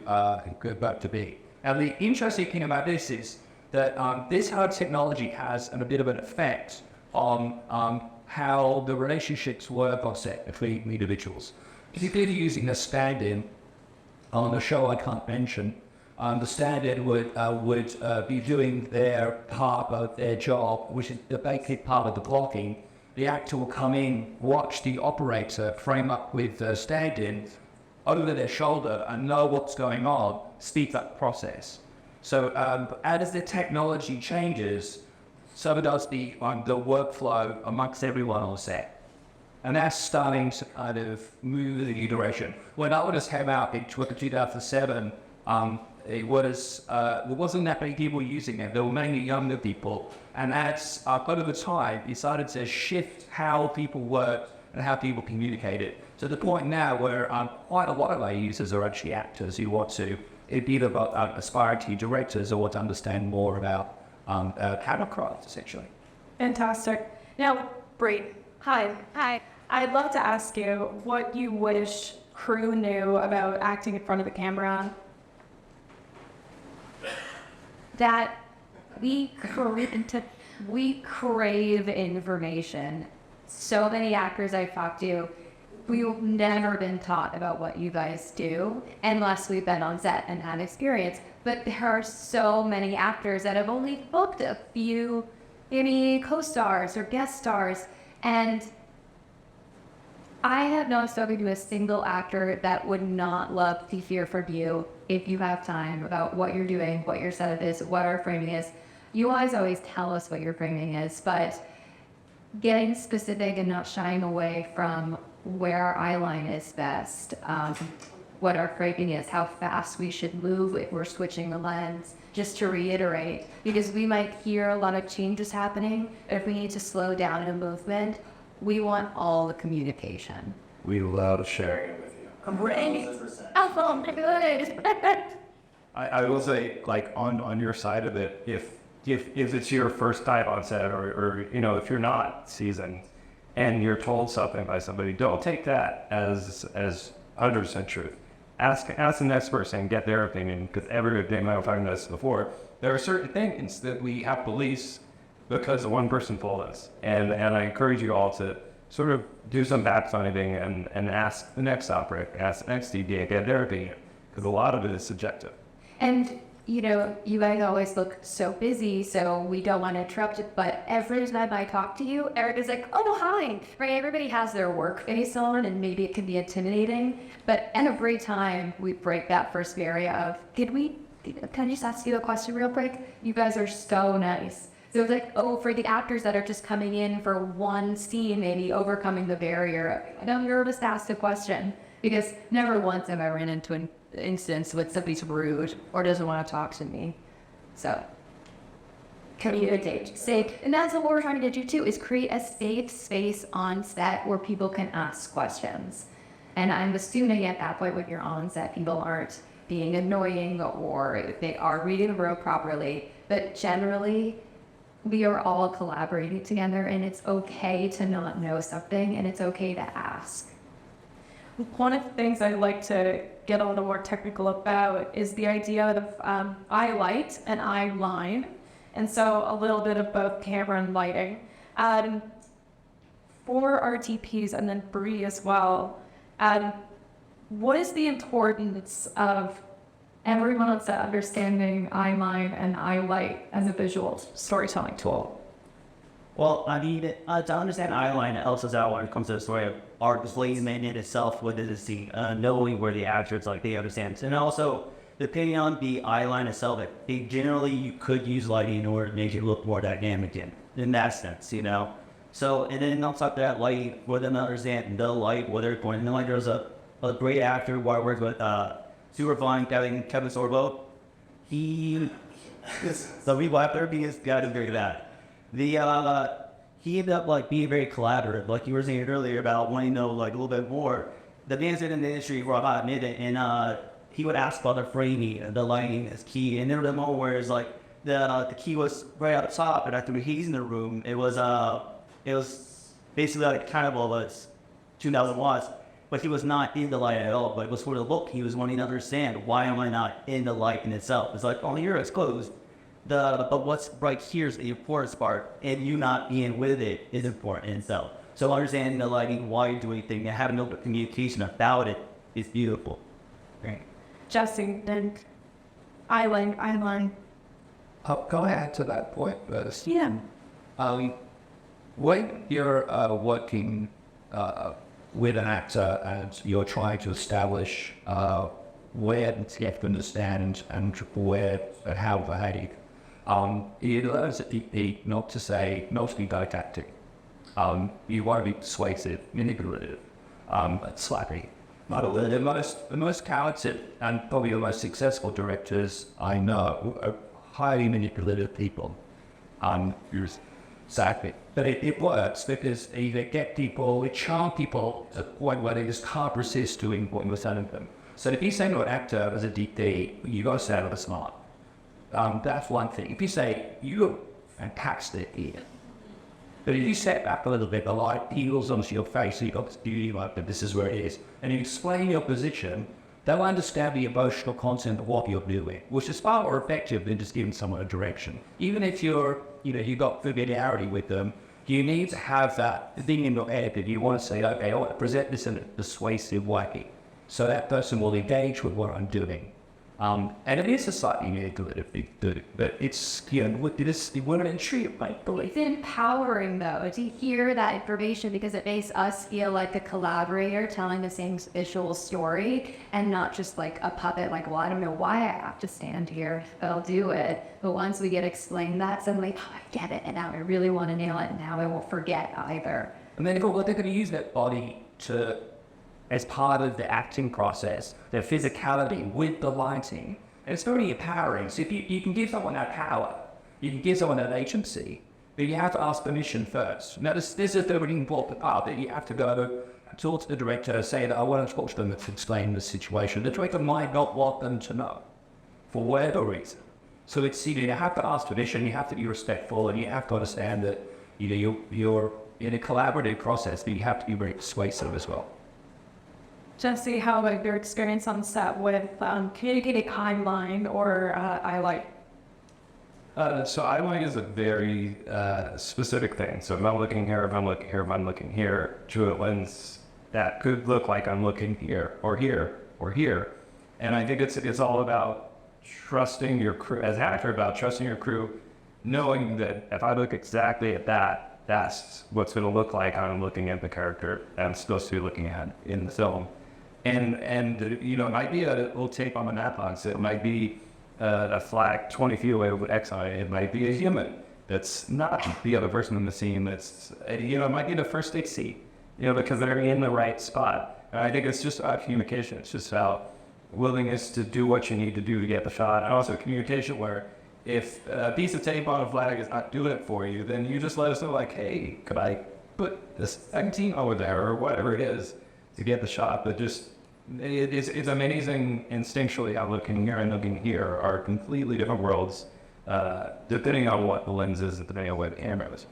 go back to be. Now the interesting thing about this is that this hard technology has a bit of an effect on how the relationships work on set between individuals. Particularly using a stand-in on a show I can't mention. The stand-in would be doing their part of their job, which is the basic part of the blocking. The actor will come in, watch the operator frame up with the stand-in over their shoulder and know what's going on, speed that process. So as the technology changes, so does the workflow amongst everyone on set. And that's starting to kind of move in a new direction. When Artemis came out in 2007, it was there wasn't that many people using it. There were mainly younger people, and as over time, it started to shift how people work and how people communicated to the point now where quite a lot of our users are actually actors who want to either aspire to be directors or want to understand more about camera craft, essentially. Fantastic. Now, Bree, hi. Hi. I'd love to ask you what you wish crew knew about acting in front of the camera. That we crave information. So many actors I've talked to, we've never been taught about what you guys do unless we've been on set and had experience. But there are so many actors that have only booked a few, maybe co-stars or guest stars, and I have not spoken to a single actor that would not love to hear from you if you have time about what you're doing, what your setup is, what our framing is. You guys always tell us what your framing is, but getting specific and not shying away from where our eye line is best, what our framing is, how fast we should move if we're switching the lens, just to reiterate, because we might hear a lot of changes happening, but if we need to slow down a movement, we want all the communication. We love sharing it with you. Great. Oh, good. I will say, like on your side of it, if it's your first time on set, or you know, if you're not seasoned and you're told something by somebody, don't take that as 100% truth. Ask the next person and get their opinion, because they might have talked about this before. There are certain things that we have to release because one person told us, and I encourage you all to sort of do some fact-finding and ask the next operator, ask the next DD, and get their opinion, because a lot of it is subjective. And, you know, you guys always look so busy, so we don't want to interrupt it, but every time I talk to you, Erica's like, oh, hi, right? Everybody has their work face on, and maybe it can be intimidating, but every time we break that first barrier of, can I just ask you a question real quick? You guys are so nice. So it's like, oh, for the actors that are just coming in for one scene, maybe overcoming the barrier, I'm nervous to ask a question, because never once have I ran into an instance with somebody's rude or doesn't want to talk to me. So communicate, safe, and that's what we're trying to do too, is create a safe space on set where people can ask questions. And I'm assuming at that point when you're on set, people aren't being annoying or they are reading the room properly, but generally, we are all collaborating together, and it's okay to not know something, and it's okay to ask. One of the things I'd like to get a little more technical about is the idea of eye light and eye line, and so a little bit of both camera and lighting. for our TPs and then Bree as well, what is the importance of everyone on set understanding eye line and eye light as a visual storytelling tool? Well, I mean, to understand eye line, it helps us out when it comes to the story of art placement in itself, what it is the knowing where the actors like they understand, and also depending on the eye line itself, generally you could use lighting in order to make it look more dynamic in that sense, you know. So, and then on top of that, light, for them to understand the light, where they're pointing. And like there's a great actor who I worked with, super fun, Kevin Sorbo. The people after me has got to figure that. He ended up like being very collaborative, like you were saying earlier about wanting to know like a little bit more. The man's been in the industry for about a minute, and he would ask about the framing, the lighting is key. And there was a moment where it's like the key was right up top, and after he's in the room, it was basically like kind of was 2,000 watts, but he was not in the light at all. But it was for the look. He was wanting to understand, why am I not in the light in itself? It's like, oh, here it's closed. But what's right here is the important part, and you not being with it is important in itself. So understanding the lighting, why you're doing things, and having open communication about it is beautiful. Great. Jesse, then eye line. Can I add to that point first? Yeah. When you're working with an actor and you're trying to establish where you have to understand and where and how to behave, it learns at DP not to be didactic. You want to be persuasive, manipulative, slappy. The most talented and probably the most successful directors I know are highly manipulative people. Exactly. But it works because they get people, they charm people to the point where they just can't resist doing what you're telling them. So if you say to an actor as a DP, you got to sound like a smart. That's one thing. If you say, you're fantastic here, but if you step back a little bit, the light peels onto your face, so you've got this beauty like that, this is where it is, and you explain your position, they'll understand the emotional content of what you're doing, which is far more effective than just giving someone a direction. Even if you've got familiarity with them, you need to have that thing in your head that you want to say, okay, I want to present this in a persuasive way, so that person will engage with what I'm doing. And it is a slightly manipulative thing to do, but it's, we're an industry, I believe. It's empowering, though, to hear that information because it makes us feel like a collaborator telling the same visual story and not just like a puppet, like, well, I don't know why I have to stand here, but I'll do it. But once we get explained that, suddenly, oh, I get it, and now I really want to nail it, and now I won't forget either. And then they're going to use that body as part of the acting process, their physicality with the lighting. And it's very empowering. So if you can give someone that power, you can give someone that agency, but you have to ask permission first. Now, this is the really important part, that you have to go talk to the director, say that I want to talk to them to explain the situation. The director might not want them to know, for whatever reason. So it's, you have to ask permission, you have to be respectful, and you have to understand that you're in a collaborative process, but you have to be very persuasive as well. Jesse, how about your experience on set with communicating eye line or eye light? So eye line is a very specific thing. So if I'm looking here, if I'm looking here, if I'm looking here, through a lens that could look like I'm looking here or here or here. And I think it's all about trusting your crew, as an actor, about trusting your crew, knowing that if I look exactly at that, that's what's going to look like I'm looking at the character I'm supposed to be looking at in the film. And it might be a little tape on the napbox. It might be a flag 20 feet away with X on it. It might be a human that's not the other person in the scene. That's, it might be the first take seat, because they're in the right spot. And I think it's just about communication. It's just about willingness to do what you need to do to get the shot. And also communication where if a piece of tape on a flag is not doing it for you, then you just let us know, like, hey, could I put this second team over there or whatever it is to get the shot. But just, it's amazing instinctually how looking here and looking here are completely different worlds, depending on what the lens is and depending on what the camera is.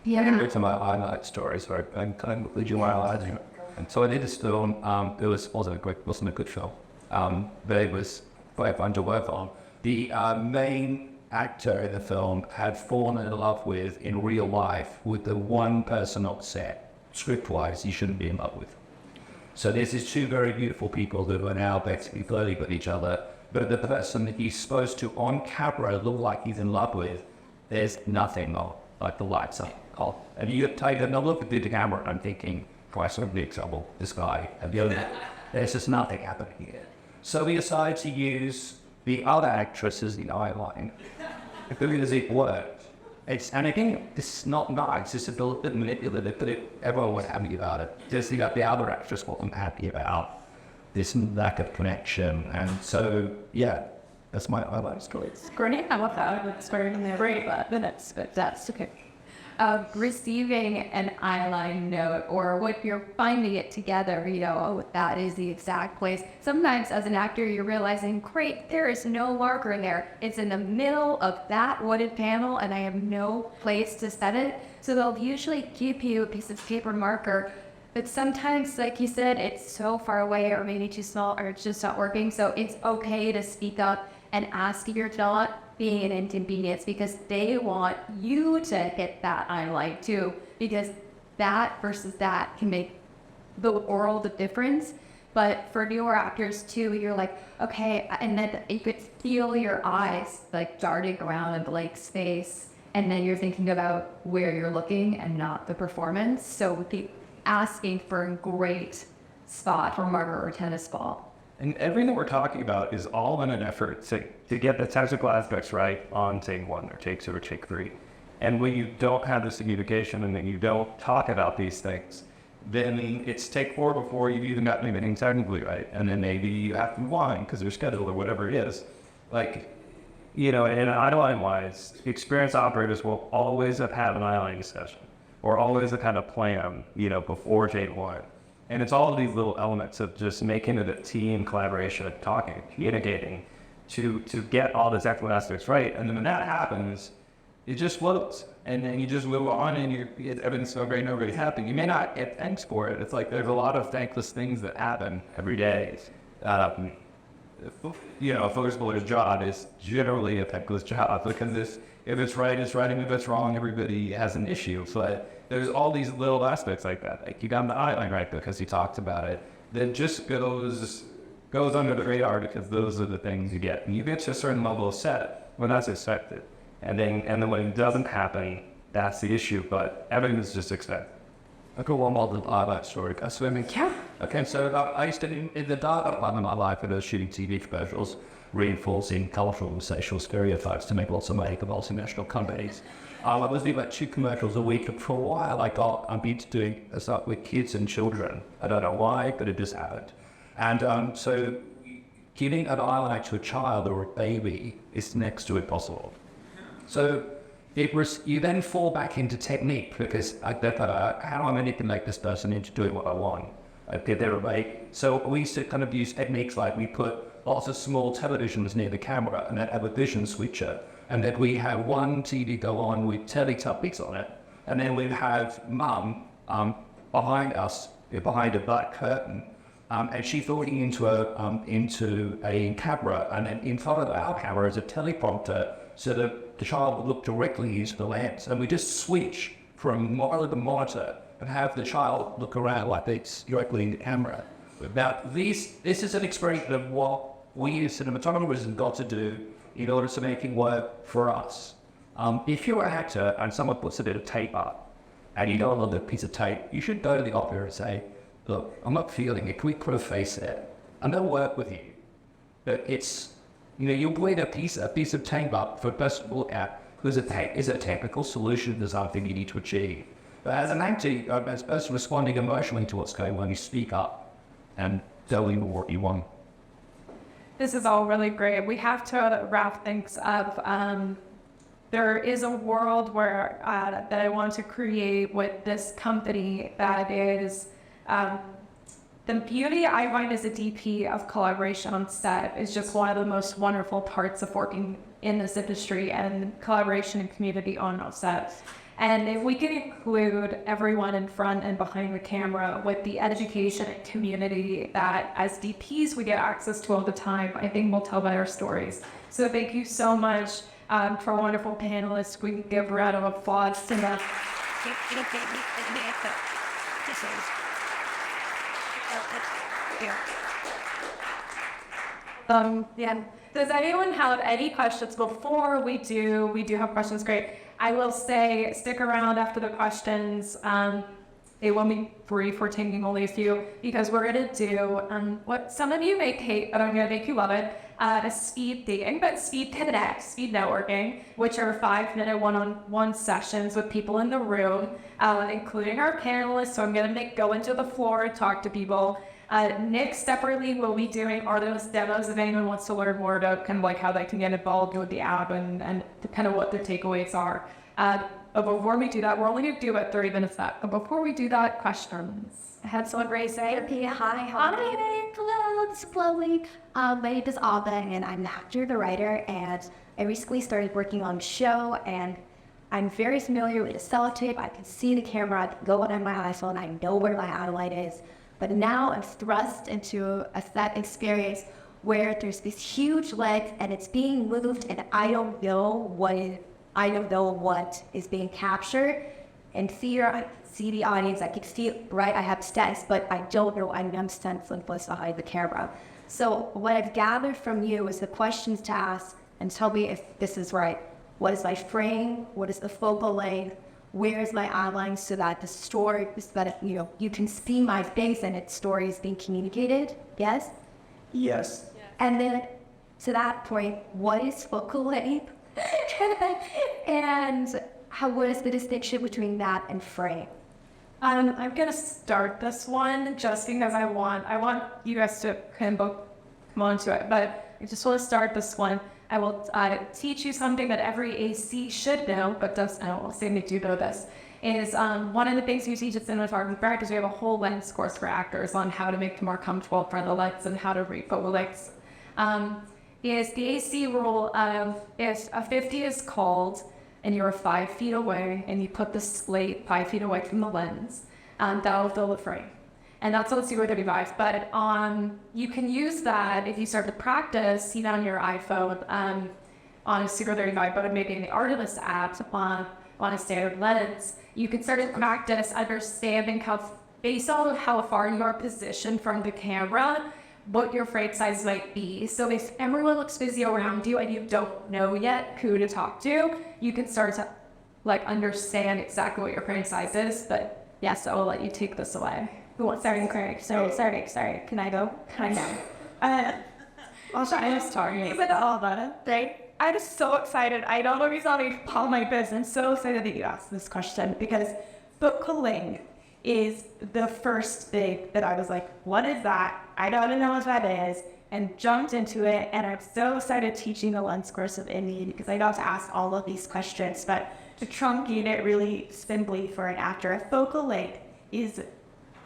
Yeah. It's my highlight story, so I kind of lead you highlighting it. And so I did this film, it wasn't a good film, but it was quite fun to work on. The main actor in the film had fallen in love with, in real life, with the one person on set. script-wise, you shouldn't be in love with. So there's these two very beautiful people who are now basically flirting with each other, but the person that he's supposed to, on camera, look like he's in love with, there's nothing on, like the lights are off. And you take another look at the camera, and I'm thinking, Christ, I'm in big trouble, this guy. And the other, there's just nothing happening here. So we decided to use the other actress as the eyeline, because it worked. And again, this is not nice, it's a bit manipulative, but everyone was happy about it. Just the other actress wasn't happy about this lack of connection. And so, yeah, that's my eyeline story. It's great. I love that. It's very great, but that's okay. Receiving an eyeline note, or when you're finding it together, oh, that is the exact place. Sometimes as an actor, you're realizing, great, there is no marker in there. It's in the middle of that wooded panel and I have no place to set it. So they'll usually give you a piece of paper marker, but sometimes, like you said, it's so far away or maybe too small or it's just not working. So it's okay to speak up and ask if you're not being an inconvenience, because they want you to hit that eyeline too, because that versus that can make the world of difference. But for newer actors too, you're like, okay, and then you could feel your eyes like darting around in blank space, and then you're thinking about where you're looking and not the performance. So keep asking for a great spot for marker or tennis ball. And everything that we're talking about is all in an effort to get the technical aspects right on take 1 or take 2 or take 3. And when you don't have this communication and then you don't talk about these things, then it's take 4 before you've even gotten anything technically right. And then maybe you have to whine because they're scheduled or whatever it is. Like, and eyeline-wise, experienced operators will always have had an eyeline discussion or always have had a plan, before take 1. And it's all of these little elements of just making it a team collaboration, talking, communicating to get all the technical aspects right. And then when that happens, it just floats. And then you just move on and everything's so great and everybody's happy. You may not get thanks for it. It's like there's a lot of thankless things that happen every day. A focus buller's job is generally a thankless job because if it's right, it's right, and if it's wrong, everybody has an issue. But there's all these little aspects like that. Like you got the eyeline right because you talked about it. Then just goes under the radar because those are the things you get. And you get to a certain level of set when that's expected. And then when it doesn't happen, that's the issue. But everything is just expected. I've got one more little eyeline story. Swimming. Yeah. Okay, so I used to, in the dark part of my life, when I was shooting TV commercials, reinforcing cultural and social stereotypes to make lots of money for multinational companies. I was doing about 2 commercials a week, and for a while I'm into doing stuff with kids and children. I don't know why, but it just happened. And so giving an eyeliner to a child or a baby is next to impossible. So you then fall back into technique because how do I manipulate this person into doing what I want? So we used to kind of use techniques like we put lots of small televisions near the camera and then have a vision switcher. And then we have one TV go on with Teletubbies on it. And then we'd have Mum behind us, behind a black curtain. And she's talking into a camera. And then in front of our camera is a teleprompter so that the child would look directly into the lens. And we just switch from monitor to monitor and have the child look around like it's directly in the camera. About this is an experiment of what we as cinematographers have got to do in order to make it work for us. If you're an actor and someone puts a bit of tape up and you don't love the piece of tape, you should go to the operator and say, look, I'm not feeling it, can we put a face there? And they'll work with you. But it's, you'll bring a piece of tape up for a person to look at because is a technical solution to something you need to achieve. But as an actor, as a person responding emotionally to what's going on, you speak up and tell them what you want. This is all really great. We have to wrap things up. There is a world where that I want to create with this company that is the beauty I find as a DP of collaboration on set is just one of the most wonderful parts of working in this industry and collaboration and community on set. And if we can include everyone in front and behind the camera with the education and community that as DPs we get access to all the time, I think we'll tell better stories. So thank you so much for wonderful panelists. We can give a round of applause to them. Yeah. Does anyone have any questions before we do? We do have questions. Great. I will say, stick around after the questions. They will be brief. We're taking only a few because we're going to do what some of you may hate, but I'm going to make you love it. A speed dating, but speed connect, speed networking, which are 5-minute one-on-one sessions with people in the room, including our panelists. So I'm going to go into the floor and talk to people. Nic separately will be doing Artemis demos if anyone wants to learn more about kind of like how they can get involved with the app and kind of what their takeaways are. But before we do that, we're only going to do about 30 minutes left. But before we do that, questions. I had someone raise their hand. Hi, how are you? Hello, it's Chloe. My name is Alba, and I'm the actor, the writer, and I recently started working on a show, and I'm very familiar with the sellotape. I can see the camera, I can go on my iPhone, I know where my highlight is. But now I'm thrust into a set experience where there's this huge lens and it's being moved, and I don't know what is being captured. And see the audience, I can see it, right? I have stats, but I don't know. I'm senseless behind the camera. So what I've gathered from you is the questions to ask, and tell me if this is right. What is my frame? What is the focal length? Where is my outline so that the story, so that you can see my face and its story is being communicated? Yes? Yes. And then to that point, what is focal length? And what is the distinction between that and frame? I'm gonna start this one just because I want you guys to kind of come on to it, but I just want to start this one. I will teach you something that every AC should know, but doesn't know. I'll say they do know this. Is one of the things we teach at Cinematography practice. We have a whole lens course for actors on how to make them more comfortable in front of the lens and how to read focal lengths. Is the AC rule of if a 50 is called and you're 5 feet away and you put the slate 5 feet away from the lens, that'll fill the frame. And that's on 035, but you can use that if you start to practice, see on your iPhone on a 035, but maybe in the Artemis app on a standard lens, you can start to practice understanding based on how far you are positioned from the camera, what your frame size might be. So if everyone looks busy around you and you don't know yet who to talk to, you can start to understand exactly what your frame size is. But yes, I will let you take this away. Sorry. Can I go? I'll try to start. But all that, right? I'm just so excited. I don't know if you saw me call my business. I'm so excited that you asked this question because focal length is the first thing that I was like, what is that? I don't know what that is, and jumped into it. And I'm so excited teaching the lens course of Inde because I got to ask all of these questions. But to truncate it really simply for an actor, a focal length is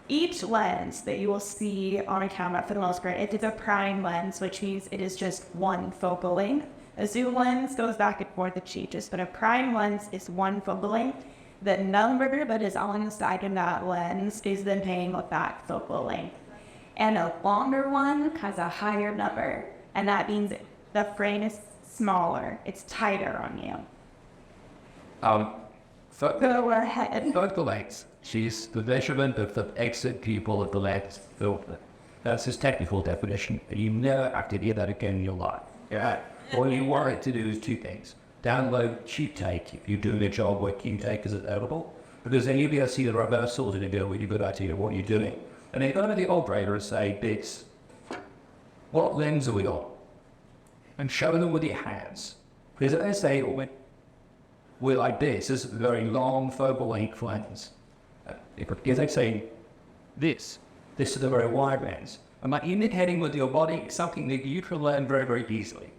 each lens that you will see on a camera, for the most part, it is a prime lens, which means it is just one focal length. A zoom lens goes back and forth, it changes, but a prime lens is one focal length. The number that is on the side of that lens is the name of that focal length. And a longer one has a higher number, and that means the frame is smaller, it's tighter on you. Go ahead. Focal length. She's the measurement of the exit pupil of the lens filter. That's his technical definition. You never have to hear that again in your life. Yeah. All you want it to do is two things. Download Cheap Take if you're doing a job where Cheap Take is available. Because then you'll be able to see the reversals and you'll get a good idea of what you're doing. And then go to the operator and say, Bits, what lens are we on? And show them with your hands. Because if they say, we're like this is a very long focal length lens. If they say, this is a very wide lens. And by indicating with your body something that you can learn very, very easily.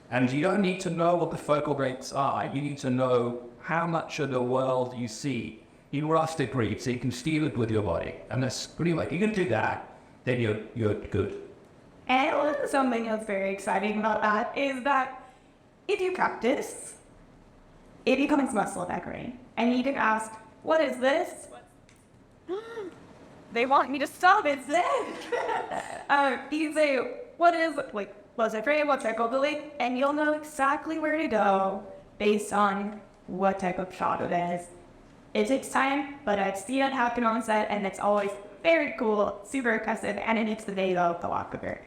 And you don't need to know what the focal lengths are. You need to know how much of the world you see in rough degree, so you can feel it with your body. And that's pretty much, you can do that, then you're good. And something that's very exciting about that is that if you practice, it becomes muscle memory. And you can ask, what is this? They want me to stop it. You say, what is, what's it frame, what's it focal length? And you'll know exactly where to go based on what type of shot it is. It takes time, but I've seen it happen on set, and it's always very cool, super impressive, and it makes the day go a lot quicker.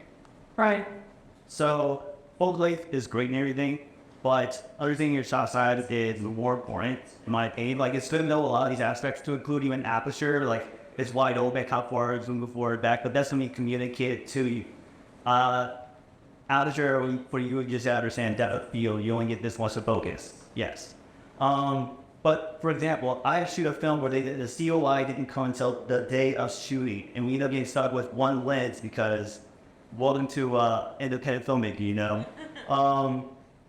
Right. So focal length is great and everything, but understanding your shot size is more important in my opinion. Like it's good to know a lot of these aspects to include even aperture, like it's wide open, how far it's moving forward, back, but that's something communicated to you. Aperture for you just understand depth of field. You only get this much of focus. Yes. But for example, I shoot a film where the COI didn't come until the day of shooting, and we ended up getting stuck with one lens because welcome to independent filmmaking, you know.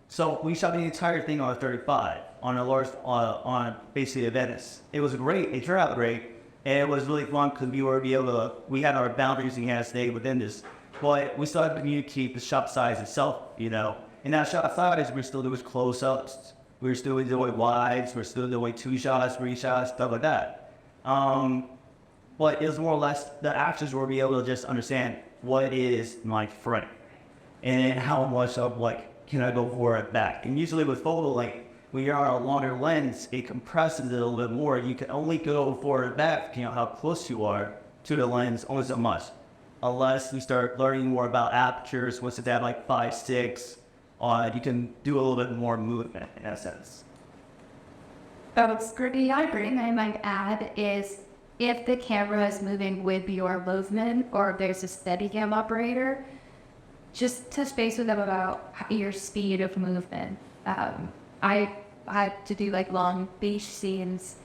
So we shot the entire thing on a 35 on a large on basically a Venice. It was great. It turned out great, and it was really fun because we had our boundaries and we had to stay within this. But we still had to communicate the shot size itself, you know. And that shot size, we're still doing close-ups. We're still doing wides. We're still doing 2 shots, 3 shots, stuff like that. But it was more or less the actors were be able to just understand what it is in my front and how much of like can I go forward back. And usually with photo, like when you're on a longer lens, it compresses it a little bit more. You can only go forward back, you know, how close you are to the lens, only so much. Unless we start learning more about apertures, once it's at like 5, 6, you can do a little bit more movement in that sense. That's great. The other thing I might add is if the camera is moving with your movement or if there's a Steadicam operator, just touch base with them about your speed of movement. I had to do like long beach scenes,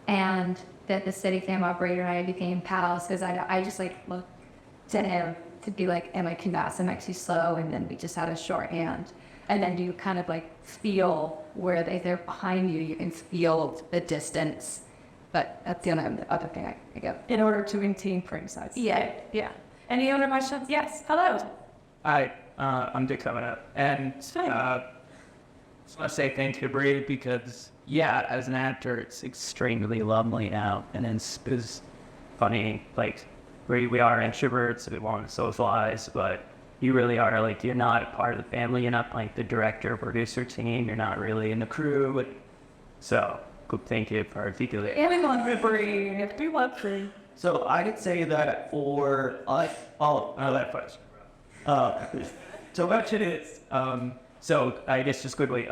and that the Steadicam operator and I became pals because I just like looked to him to be like, am I too fast? Am I too slow? And then we just had a shorthand. And then you kind of like feel where they're behind you. You can feel the distance. But that's the other thing I get. In order to maintain frame size. Yeah. Yeah. Any other questions? Yes. Hello. Hi, I'm Nic Sadler, and just want to say thank you to Bree because, yeah, as an actor, it's extremely lonely now, and it's funny, like, we are introverts, we want to socialize, but you really are, like, you're not a part of the family, you're not, like, the director or producer team, you're not really in the crew, so, thank you for articulating. Anyone with Bree, if we love Bree. So I could say that for us, That question. So what it is, so I guess just quickly,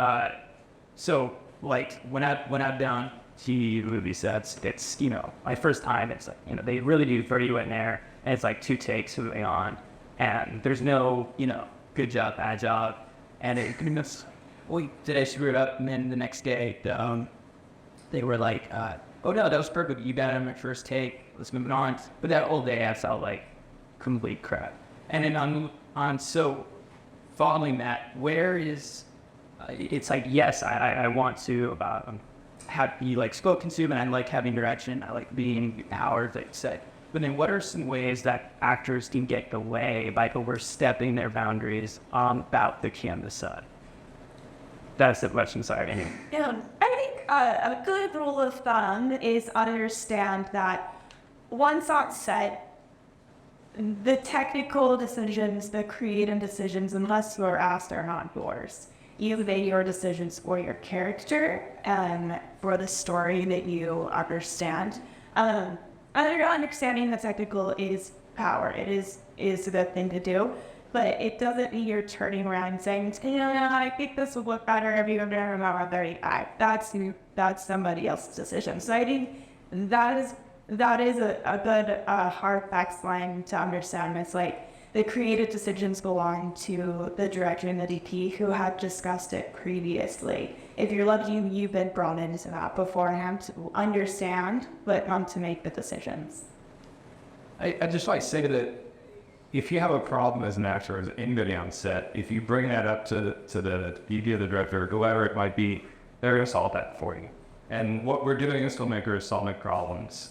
so like when I've done TV movie sets, it's, you know, my first time, it's like, you know, they really do throw you in there and it's like 2 takes moving on and there's no, you know, good job, bad job. And it can miss, well, did I screw it up? And then the next day, they were like, oh no, that was perfect. You got it on my first take. Let's move on. But that whole day I felt like complete crap. And then so following that, where is, it's like, yes, I want to be like scope consuming, I like having direction, I like being empowered, like you said. But then what are some ways that actors can get away by overstepping their boundaries about the canvas side? That's the question, sorry. Anyway. Yeah, I think a good rule of thumb is understand that once on set, the technical decisions, the creative decisions, unless you're asked, are not yours. You make your decisions for your character and for the story that you understand. Understanding the technical is power. It is the thing to do, but it doesn't mean you're turning around and saying, you know, I think this would look better if you were doing about 35. That's somebody else's decision. So I think that is a good hard facts line to understand. It's like the creative decisions belong to the director and the DP who had discussed it previously. If you're lucky, you've been brought into that beforehand to understand, but not to make the decisions. I just like to say that if you have a problem as an actor, as anybody on set, if you bring that up to the DP or the director, whoever it might be, they're going to solve that for you. And what we're doing as filmmakers is solving problems,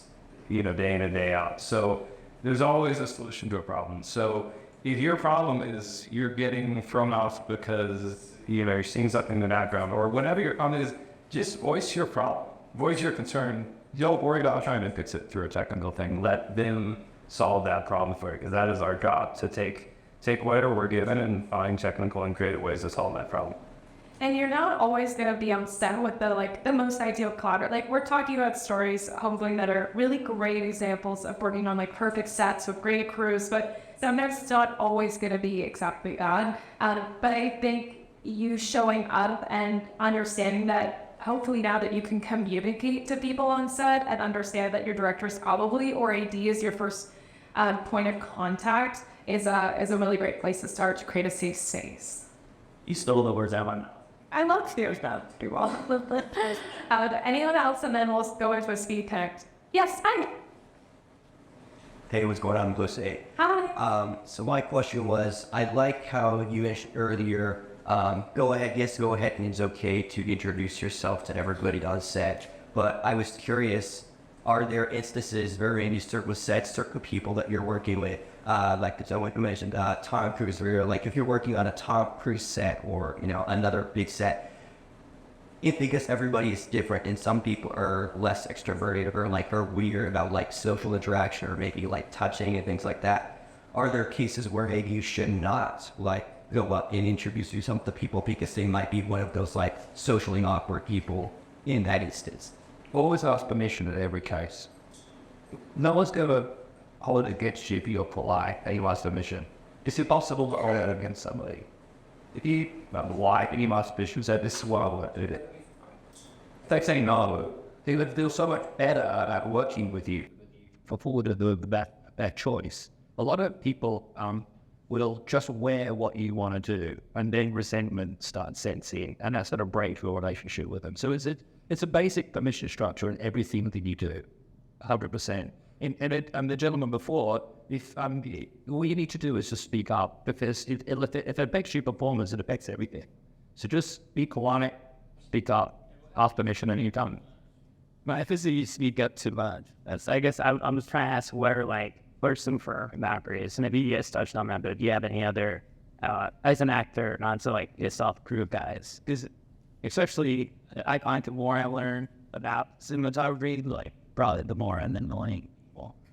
you know, day in and day out. So there's always a solution to a problem. So if your problem is you're getting thrown off because, you know, you're seeing something in the background or whatever your problem is, just voice your problem, voice your concern. Don't worry about trying to fix it through a technical thing. Let them solve that problem for you, because that is our job, to take whatever we're given and find technical and creative ways to solve that problem. And you're not always going to be on set with the most ideal collaborator. Like, we're talking about stories, hopefully, that are really great examples of working on like perfect sets with great crews, but sometimes it's not always going to be exactly that. But I think you showing up and understanding that, hopefully now that you can communicate to people on set and understand that your director is probably, or AD is your first point of contact, is a really great place to start to create a safe space. You stole the words out of my mouth. I love Spears now. Do well. Anyone else, and then we'll go into a speed connect. Yes, hi. Hey, what's going on, Lucy? Hi. So my question was, I like how you mentioned earlier, go ahead, and it's okay to introduce yourself to everybody on set. But I was curious, are there instances where maybe certain sets, certain people that you're working with, like someone who mentioned Tom Cruise, where like if you're working on a Tom Cruise set or, you know, another big set, because everybody is different and some people are less extroverted or like are weird about like social interaction or maybe like touching and things like that. Are there cases where maybe you should not like go up and introduce yourself to people because they might be one of those like socially awkward people in that instance? Always ask permission in every case. No one's going to hold it against you if you're polite and you ask permission. It's impossible to hold it against somebody. If you have a wife and you ask permission, say, this is what I want to do. If they say no, they would feel so much better about working with you for forward that choice. A lot of people will just wear what you want to do, and then resentment starts sensing, and that sort of breaks your relationship with them. So it's a basic permission structure in everything that you do, 100%. And the gentleman before, if all you need to do is just speak up, because if it affects your performance, it affects everything. So just be quiet, speak up, ask permission, and you're done. But if it's you speak up too much, I guess I'm just trying to ask where like person for memories, and if you guys touched on that, but do you have any other as an actor, not to like yourself crew guys? Because especially I find the more I learn about cinematography, like probably the more I'm annoying.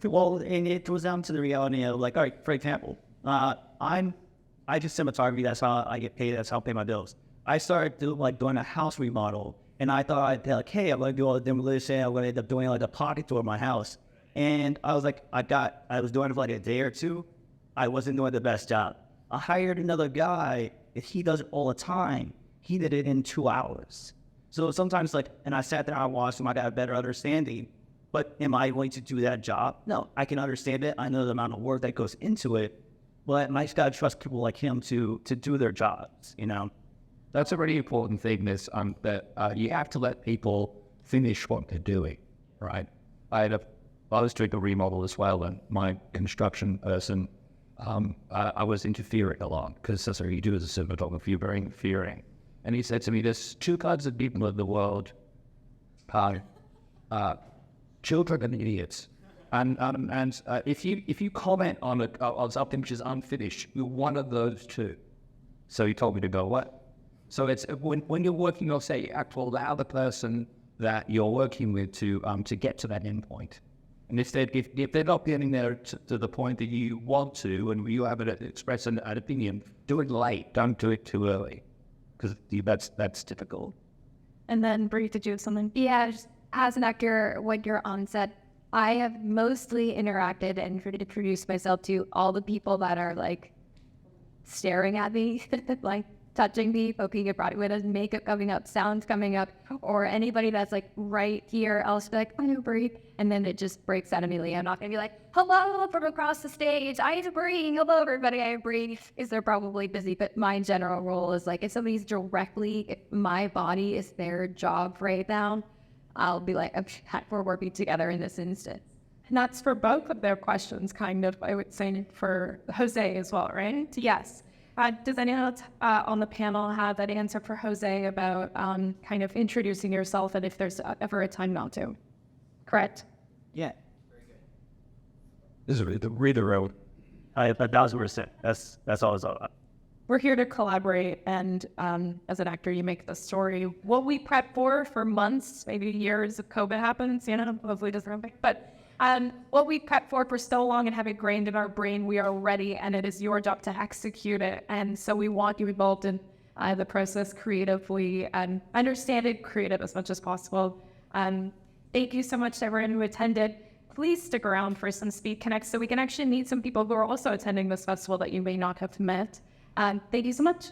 Well, and it goes down to the reality of like, all right, for example, I do cinematography. That's how I get paid. That's how I pay my bills. I started doing a house remodel, and I thought I'd be like, hey, I'm gonna do all the demolition. I'm gonna end up doing like a pocket tour of my house. And I was like, I was doing it for like a day or two. I wasn't doing the best job. I hired another guy, and he does it all the time. He did it in 2 hours. So sometimes and I sat there and I watched him. I got a better understanding. But am I going to do that job? No, I can understand it. I know the amount of work that goes into it, but I just got to trust people like him to do their jobs, you know? That's a really important thing, that you have to let people finish what they're doing, right? I was doing a remodel as well, and my construction person, I was interfering a lot, because that's what you do as a cinematographer, you're very interfering. And he said to me, there's two kinds of people in the world, children and idiots. And if you comment on something which is unfinished, you're one of those two. So he told me to go, what? So it's when you're working on set, you have to allow the person that you're working with to get to that end point. And if they're not getting there to the point that you want to, and you have to express an opinion, do it late. Don't do it too early, because that's difficult. And then Bree, did you have something? Yeah, as an actor, when you're on set, I have mostly interacted and introduced myself to all the people that are like staring at me, like touching me, poking at body with makeup coming up, sounds coming up, or anybody that's like right here, I'll just be like, I know Bree, and then it just breaks out immediately. I'm not gonna be like, hello from across the stage, I am Bree, hello everybody, I am Bree, because they're probably busy. But my general role is like, if somebody's if my body is their job right now, I'll be like, we're working together in this instance. And that's for both of their questions, kind of, I would say, for Jose as well, right? Yes. Does anyone else on the panel have that answer for Jose about kind of introducing yourself, and if there's ever a time not to? Correct? Yeah. This is the reader road. 1,000%. That's all it's all about. We're here to collaborate, and as an actor, you make the story. What we prep for months, maybe years, if COVID happens, hopefully it doesn't happen. But what we prep for so long and have it ingrained in our brain, we are ready, and it is your job to execute it. And so we want you involved in the process creatively and understand it creative as much as possible. Thank you so much to everyone who attended. Please stick around for some Speed Connects so we can actually meet some people who are also attending this festival that you may not have met. Thank you so much.